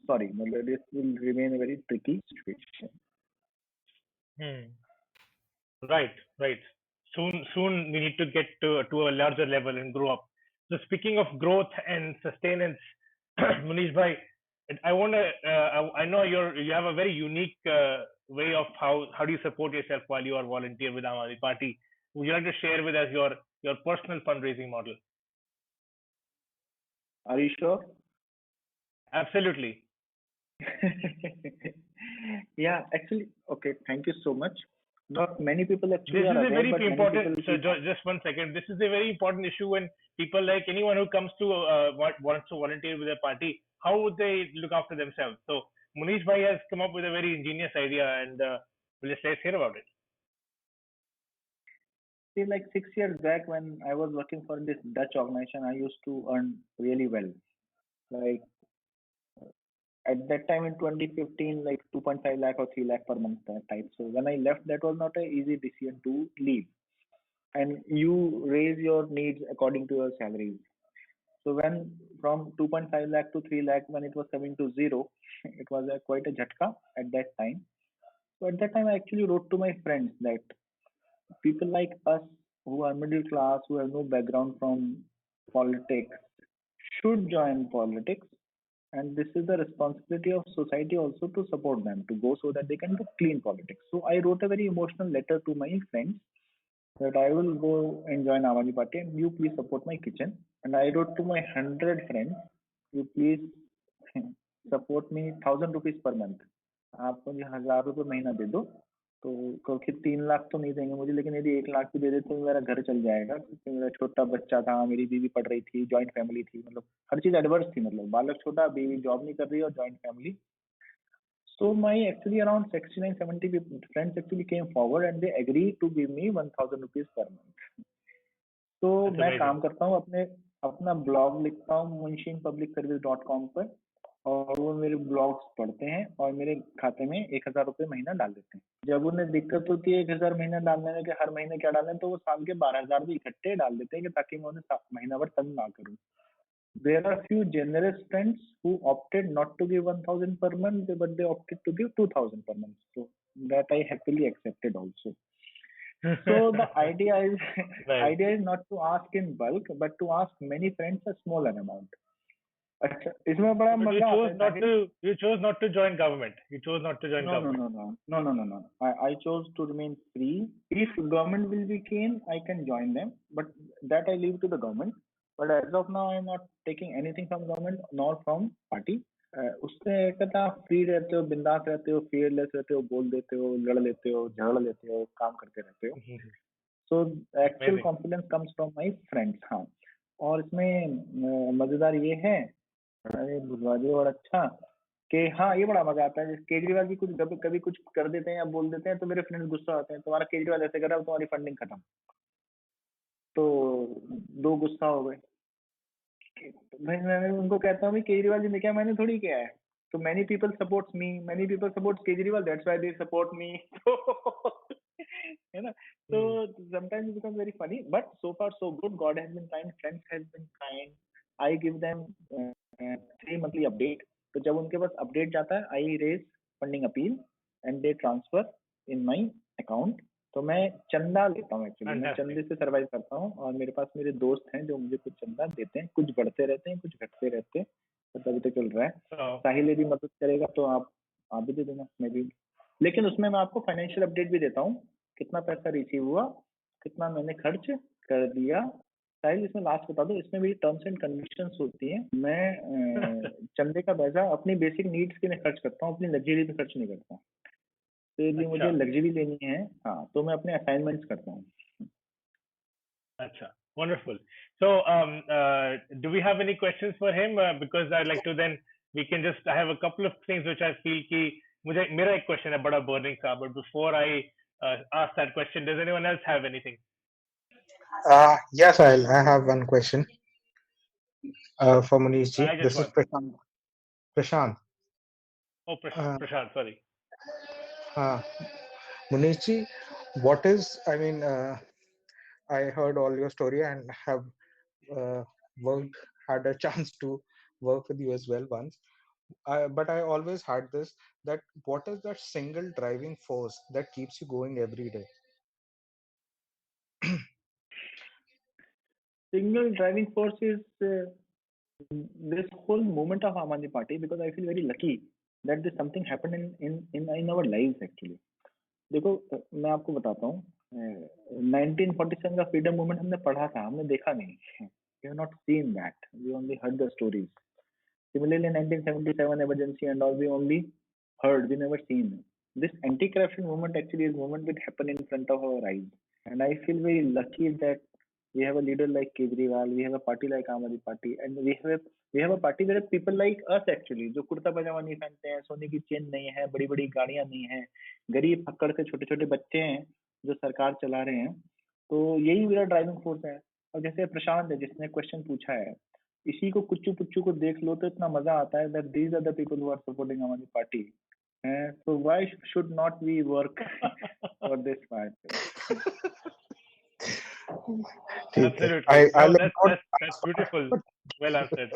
sorry, this will remain a very tricky situation. Right, right. Soon we need to get to a larger level and grow up. So speaking of growth and sustenance, Munish bhai, I want to. I know you have a very unique way of how do you support yourself while you are volunteer with Aam Aadmi Party. Would you like to share with us your personal fundraising model? Are you sure? Absolutely. Yeah, actually, okay. Thank you so much. Not many people actually This is are a aware, very but many important. people So just 1 second. This is a very important issue when people like anyone who comes to wants to volunteer with a party. How would they look after themselves? So Munish bhai has come up with a very ingenious idea, and let's hear about it. see, like 6 years back when I was working for this Dutch organization, I used to earn really well. Like at that time in 2015, like 2.5 lakh or 3 lakh per month type. So when I left, that was not an easy decision to leave. And you raise your needs according to your salaries. So when from 2.5 lakh to 3 lakh, when it was coming to zero, it was quite a jhatka at that time. So at that time, I actually wrote to my friends that people like us who are middle class, who have no background from politics, should join politics. And this is the responsibility of society also to support them to go so that they can do clean politics. So I wrote a very emotional letter to my friends that I will go and join Aam Aadmi Party and you please support my kitchen. And I wrote to my 100 friends, you please support me 1,000 rupees per month. आप मुझे 1,000 रुपये महीना दे दो तो क्योंकि 3 लाख तो नहीं देंगे मुझे लेकिन यदि 1 लाख भी दे देते तो मेरा घर चल जाएगा क्योंकि मेरा छोटा बच्चा था मेरी बीवी पढ़ रही थी जॉइंट फैमिली थी मतलब हर चीज एडवर्स थी मतलब बालक छोटा बीवी जॉब नहीं कर रही और joint family so my actually around 69 70 people, friends actually came forward and they agreed to give me 1,000 rupees per month. तो That's मैं amazing. काम करता हूँ अपना ब्लॉग लिखता हूँ munshinpublicservice.com पर और वो मेरे ब्लॉग्स पढ़ते हैं और मेरे खाते में 1,000 रुपये महीना डाल देते हैं जब उन्हें दिक्कत होती है 1,000 महीना डालने में कि हर महीने क्या डालें तो वो साल के 12,000 भी इकट्ठे डाल देते हैं कि ताकि मैं उन्हें महीना भर तंग ना करूँ. There are few generous friends who opted not to give 1,000 per month, but they opted to give 2,000 per month. So that I happily accepted also. So the idea is Right. idea is not to ask in bulk, but to ask many friends a smaller amount. अच्छा इसमें बड़ा But मजा आता है you chose not to join government. You chose not to join government. No. I chose to remain free. If government will be keen, I can join them, but that I leave to the government. But as of now, I am not taking anything from government nor from party. उससे कहता free रहते हो बिंदास रहते हो fearless रहते हो बोल देते हो लड़ लेते हो झगड़ लेते हो काम करते रहते हो so actual Amazing. confidence comes from my friends. हाँ और इसमें मजेदार ये है अरे बुझवा दिया और अच्छा कि हाँ ये बड़ा मजा आता है। केजरीवाल जी कुछ कभी कुछ कर देते हैं या बोल देते हैं तो मेरे फ्रेंड्स गुस्सा आते हैं, तुम्हारा केजरीवाल ऐसे कर रहा है, तुम्हारी फंडिंग खत्म। तो दो गुस्सा हो गए। भाई मैं उनको कहता हूँ केजरीवाल जी ने क्या, मैंने थोड़ी किया है। तो many people supports me, many people support Kejriwal, that's why they support me. है ना? तो sometimes it becomes very funny, but so far so good. God has been kind, friends has been kind. I give them 3 monthly update. तो जब उनके पास update जाता है, I raise funding appeal and they transfer in my account. तो मैं चंदा लेता हूँ एक्चुअली, मैं चंदे से सर्वाइव करता हूँ, और मेरे पास मेरे दोस्त हैं जो मुझे कुछ चंदा देते हैं, कुछ बढ़ते रहते हैं, कुछ घटते रहते हैं, तो तभी तो चल रहा है। साहिल यदि मदद करेगा तो आप भी दे देना, मैं भी। लेकिन उसमें मैं आपको फाइनेंशियल अपडेट भी देता हूँ, कितना पैसा रिसीव हुआ, कितना मैंने खर्च कर दिया। साहिल इसमें लास्ट बता दो, इसमें भी टर्म्स एंड कंडीशंस होती हैं। मैं चंदे का पैसा अपनी बेसिक नीड्स के लिए खर्च करता हूँ, अपनी लग्जरी पे खर्च नहीं करता। तो यदि मुझे लग्जरी लेनी है, हाँ, तो मैं अपने असाइनमेंट्स करता हूँ। अच्छा, wonderful. So, do we have any questions for him? Because I'd like to then we can just I have a couple of things which I feel कि मुझे मेरा एक question है बड़ा burning सा, but before I ask that question, does anyone else have anything? Yes, I have one question for Manish ji. This is Prashant. Prashant. Oh, Prashant, sorry. Manish ji, what is, I mean, I heard all your story and have had a chance to work with you as well once. But I always had this, that what is that single driving force that keeps you going every day? Single driving force is this whole movement of Aam Aadmi Party, because I feel very lucky that this something happened in our lives actually. देखो मैं आपको बताता हूँ, 1947 का freedom movement हमने पढ़ा था, हमने देखा नहीं। We have not seen that. We only heard the stories. Similarly, 1977 emergency and all, we only heard, we never seen. This anti-corruption movement actually is movement that happened in front of our eyes. And I feel very lucky that we have a leader like Kejriwal, we have a party like Aam Aadmi Party, and we have a party where people like us actually, जो कुर्ता पजामा नहीं पहनते हैं, सोने की chain नहीं है, बड़ी बड़ी गाड़ियां नहीं है, गरीब फक्कड़ से छोटे छोटे बच्चे हैं जो सरकार चला रहे हैं। तो यही मेरा ड्राइविंग फोर्स है। और जैसे प्रशांत है जिसने क्वेश्चन पूछा है, इसी को कुच्चू पुच्चू को देख लो तो इतना मजा आता है that these are the people who are supporting Aam Aadmi Party. So why should not we work for this party? Absolutely. That's beautiful. Well answered.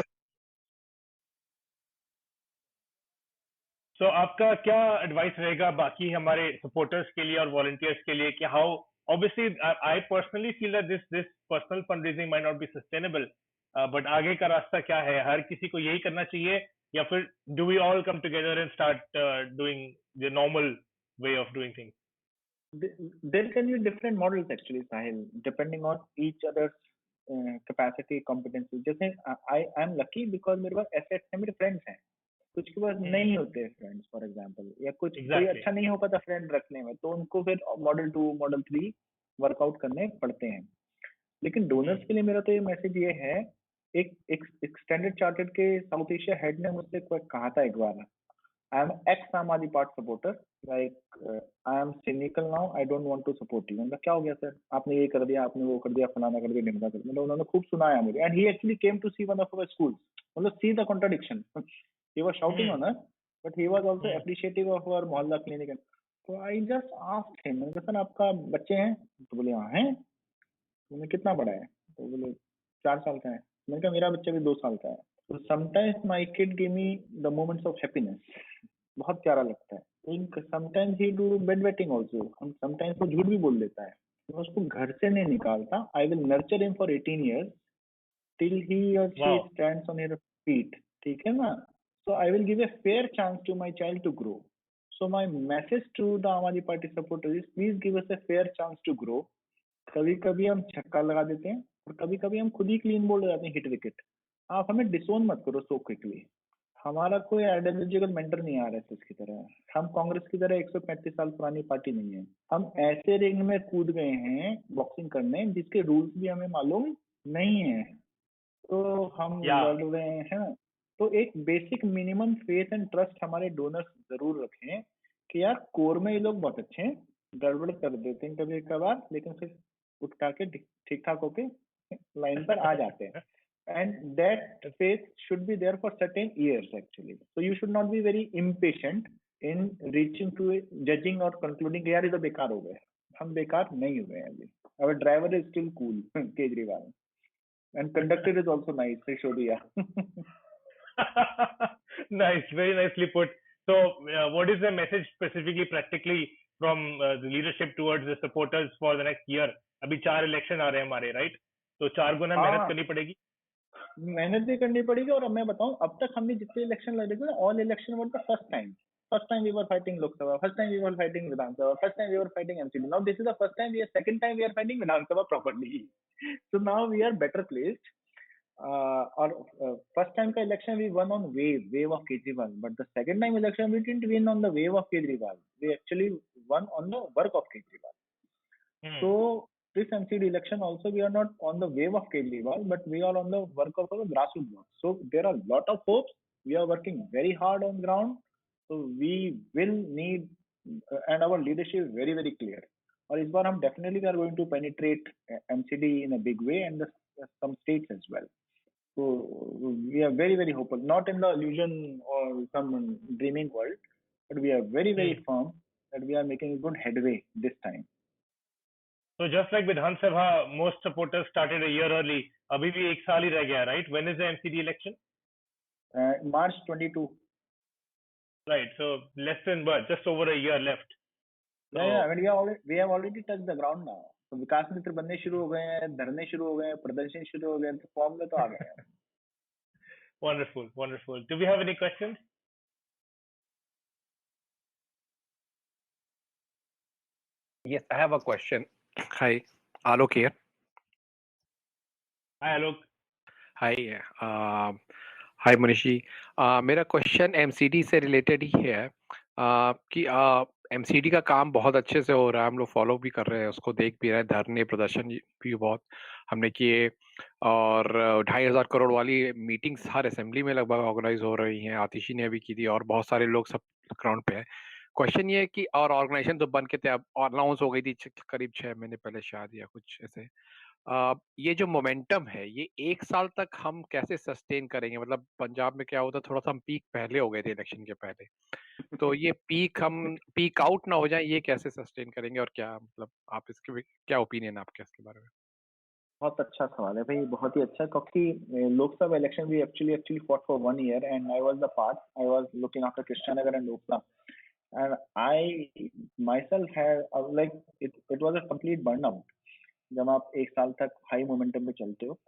So आपका क्या एडवाइस रहेगा बाकी हमारे सपोर्टर्स के लिए और वॉलंटियर्स के लिए कि how obviously I personally feel that this personal fundraising might not be sustainable, but आगे का रास्ता क्या है? हर किसी को यही करना चाहिए या फिर do we all come together and start doing the normal way of doing things? There can be different models actually, Sahil, depending on each other's capacity, competency. जैसे I am lucky because मेरे पास assets हैं, मेरे friends हैं। कुछ के पास नहीं होते friends for example, या कुछ कोई अच्छा नहीं हो पाता फ्रेंड रखने में, तो उनको फिर मॉडल 2 मॉडल 3 वर्कआउट करने पड़ते हैं। लेकिन डोनर्स के लिए मेरा तो ये मैसेज ये है, एक स्टैंडर्ड चार्टर्ड के साउथ एशिया हेड ने मुझसे कहा था एक बार, I am ex Aam Aadmi Party supporter, like I am cynical now, I don't want to support you. उनका क्या हो गया सर, आपने ये कर दिया, आपने वो कर दिया, फलाना कर दिया, ढिमका कर दिया। मतलब उन्होंने खूब सुनाया मुझे, and he actually came to see one of our schools, मतलब see the contradiction. He was shouting on us, but he was also appreciative of our mohalla clinic. So I just asked him, मैंने कहा sir आपका बच्चे हैं? तो बोले हाँ हैं। तुमने कितना पढ़ा है? तो बोले 4 साल का है। मैंने कहा मेरा बच्चा भी 2 साल का है। So sometimes my kid give me the moments of happiness. बहुत प्यारा लगता है। think sometimes he do bedwetting also. Sometimes वो झूठ भी बोल देता है। मैं उसको घर से नहीं निकालता। I will nurture him for 18 years till he or she stands on her feet. ठीक है ना? So I will give a fair chance to my child to grow. So my message to the Aam Aadmi Party supporters is please give us a fair chance to grow. कभी कभी हम छक्का लगा देते हैं और कभी कभी हम खुद ही क्लीन बोल्ड हो जाते हैं, हिट विकेट। आप हमें डिसोन मत करो सो क्विकली। हमारा कोई आइडियोलॉजिकल मेंटर नहीं आ रहा है इसकी तरह, हम कांग्रेस की तरह 135 साल पुरानी पार्टी नहीं है। हम ऐसे रिंग में कूद गए हैं बॉक्सिंग करने जिसके रूल्स भी हमें मालूम नहीं है, तो हम लड़ रहे हैं। तो एक basic minimum faith and trust हमारे डोनर्स जरूर रखें कि यार कोर में ये लोग बहुत अच्छे हैं, गड़बड़ कर देते हैं कभी कभार, लेकिन फिर उठ के ठीक ठाक होके लाइन पर आ जाते हैं. And that faith should be there for certain years actually. So you should not be very impatient in reaching to judging or concluding यार ये तो बेकार हो गए. हम बेकार नहीं हुए हैं अभी. Our driver is still cool, Kejriwal. And conductor is also nice, Sishodia. Nice, very nicely put. So, what is the message specifically, practically, from the leadership towards the supporters for the next year? अभी 4 election आ रहे हैं हमारे, right? तो 4 गुना मेहनत करनी पड़ेगी. मेहनत भी करनी पड़ेगी. और मैं बताऊं, अब तक हमने जितने इलेक्शन लड़े थे, all election were the first time we were fighting Loksabha, first time we were fighting Vidhansabha, first time we were fighting MCD. Now this is the first time we are second time we are fighting Vidhansabha properly. So now we are better placed. और first time का election we won on wave of Kejriwal, but the second time election we didn't win on the wave of Kejriwal, we actually won on the work of Kejriwal. So this MCD election also, we are not on the wave of Kejriwal, but we are on the work of our grassroots work. So there are a lot of hopes. We are working very hard on ground. So we will need, and our leadership is very, very clear. और इस बार हम definitely are going to penetrate MCD in a big way, and some states as well. So we are very, very hopeful. Not in the illusion or some dreaming world, but we are very, very firm that we are making good headway this time. So just like Vidhan Sabha, most supporters started a year early. अभी भी एक साल ही रह गया, right? When is the MCD election? March 22. Right. So less than just over a year left. So, yeah. I mean, we have already touched the ground now. So विकास मित्र बनने शुरू हो गए हैं, धरने शुरू हो गए हैं, प्रदर्शन शुरू हो गए हैं, तो फॉर्म में तो आ गए हैं. Wonderful, wonderful. Do we have any questions? Yes, I have a question. Hi, Alok here. Hi, Alok. Hi, hi Manishi. मेरा क्वेश्चन एमसीडी से रिलेटेड ही है कि एमसीडी का काम बहुत अच्छे से हो रहा है, हम लोग फॉलो भी कर रहे हैं, उसको देख भी रहे हैं, धरने प्रदर्शन भी बहुत हमने किए, और 2,500 करोड़ वाली मीटिंग्स हर असेंबली में लगभग ऑर्गेनाइज हो रही हैं. आतिशी ने भी की थी और बहुत सारे लोग सब ग्राउंड पे है. क्वेश्चन ये है कि और ऑर्गेनाइजेशन तो बन के थे, अब अनाउंस हो गई थी करीब 6 महीने पहले शायद या कुछ ऐसे. ये जो मोमेंटम है ये 1 साल तक हम कैसे सस्टेन करेंगे? मतलब पंजाब में क्या होता, थोड़ा सा हम पीक पहले हो गए थे इलेक्शन के पहले, तो ये हम पीक आउट ना हो जाए, ये कैसे सस्टेन करेंगे? और क्या मतलब आप इसके क्या ओपिनियन आपके इसके बारे में? बहुत अच्छा सवाल है भाई, बहुत ही अच्छा. क्योंकि लोकसभा इलेक्शन भी actually fought for 1 year and I was the part. I was looking after Krishnanagar and Loksa, and I myself had like it was a complete burnout. जब आप 1 साल तक हाई मोमेंटम पे चलते हो.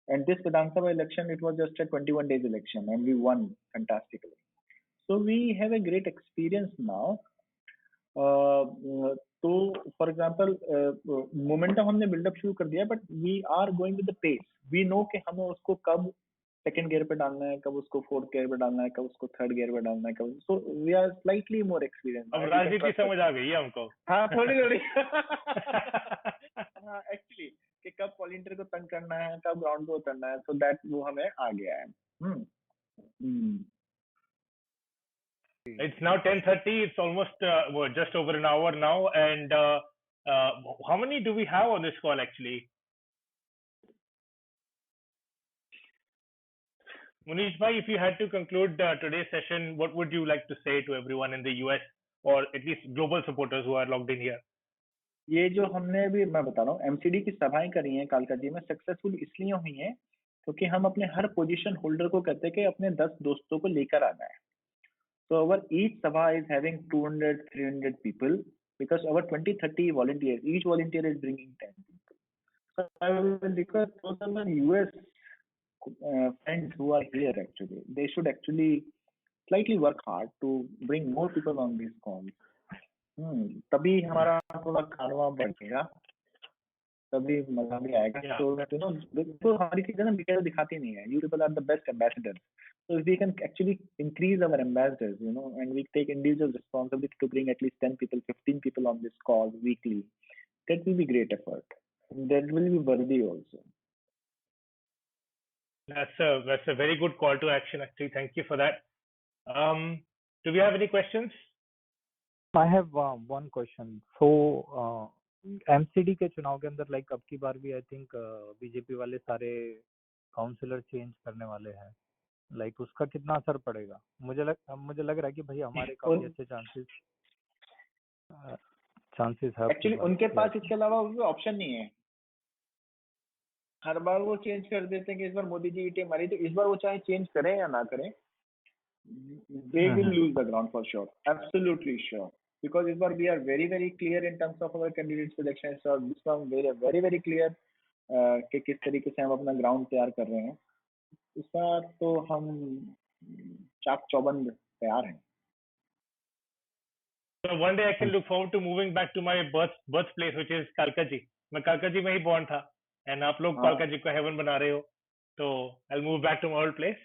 And this Vidhan Sabha election, it was just a 21 days election and we won fantastically. So we have a great experience now. तो for example momentum हमने buildup शुरू कर दिया, but we are going with the pace. We know कि हमें उसको कब second gear पे डालना है, कब उसको फोर्थ गियर पे डालना है, कब उसको थर्ड गियर पे डालना है, कब. So we are slightly more experience. अब राजनीति समझ आ गई है हमको. हाँ, थोड़ी हाँ, एक्चुअली कि कब वॉलंटियर को तंग करना है, कब ग्राउंड पे उतरना है, सो दैट वो हमें आ गया है. It's now 10:30. It's almost just over an hour now. And how many do we have on this call actually? Munish bhai, if you had to conclude today's session, what would you like to say to everyone in the US or at least global supporters who are logged in here? ये जो हमने अभी, मैं बता रहा हूँ, MCD की सभाएं करी हैं कालका जी में, सक्सेसफुल इसलिए हुई हैं क्योंकि हम अपने हर पोजीशन होल्डर को कहते हैं कि अपने 10 दोस्तों को लेकर आना है. So our each sabha is having 200, 300 people because our 20-30 volunteers, each volunteer is bringing 10 people. So I will request those of the US friends who are here actually, they should actually slightly work hard to bring more people on these calls. तभी हमारा थोड़ा कारवां बढ़ेगा, तभी मजा भी आएगा. So that you know, तो हमारी चीजें ना मीडिया दिखाती नहीं है. You people are the best ambassadors. So if we can actually increase our ambassadors, you know, and we take individual responsibility to bring at least 10 people, 15 people on this call weekly, that will be great effort. That will be worthy also. That's a very good call to action. Actually, thank you for that. Do we have any questions? I have one question. So MCD के चुनाव के अंदर like अब की बार भी I think BJP वाले सारे counsellor change करने वाले हैं. लाइक उसका कितना असर पड़ेगा? मुझे लग रहा है कि भाई हमारे काफी अच्छे चांसेस है. एक्चुअली उनके पास इसके अलावा कोई ऑप्शन नहीं है. हर बार वो चेंज कर देते हैं कि इस बार मोदी जी की टीम आ रही, तो इस बार वो चाहे चेंज करें या ना करें, they will lose the ground for sure, absolutely sure, because इस बार we are very very clear in terms of our candidate selection. So this one very very clear कि किस तरीके से हम अपना ग्राउंड तैयार कर रहे हैं. इस बार तो हम चाक चौबंद तैयार हैं. So one day I can look forward to moving back to my birthplace, which is Kalkaji. मैं Kalkaji में ही born था, and आप लोग Kalkaji को heaven बना रहे हो, so I'll move back to my old place.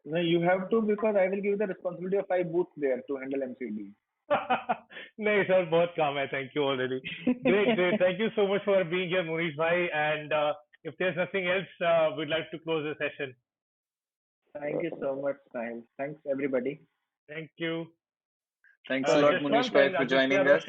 No, you have to, because I will give the responsibility of 5 booths there to handle MCD. नहीं सर, बहुत काम है. Thank you already. Great. Thank you so much for being here, Munish bhai. And if there's nothing else, we'd like to close the session. Thank you so much, Sahil. Thanks everybody. Thank you. Thanks a lot, Munish bhai, for joining us.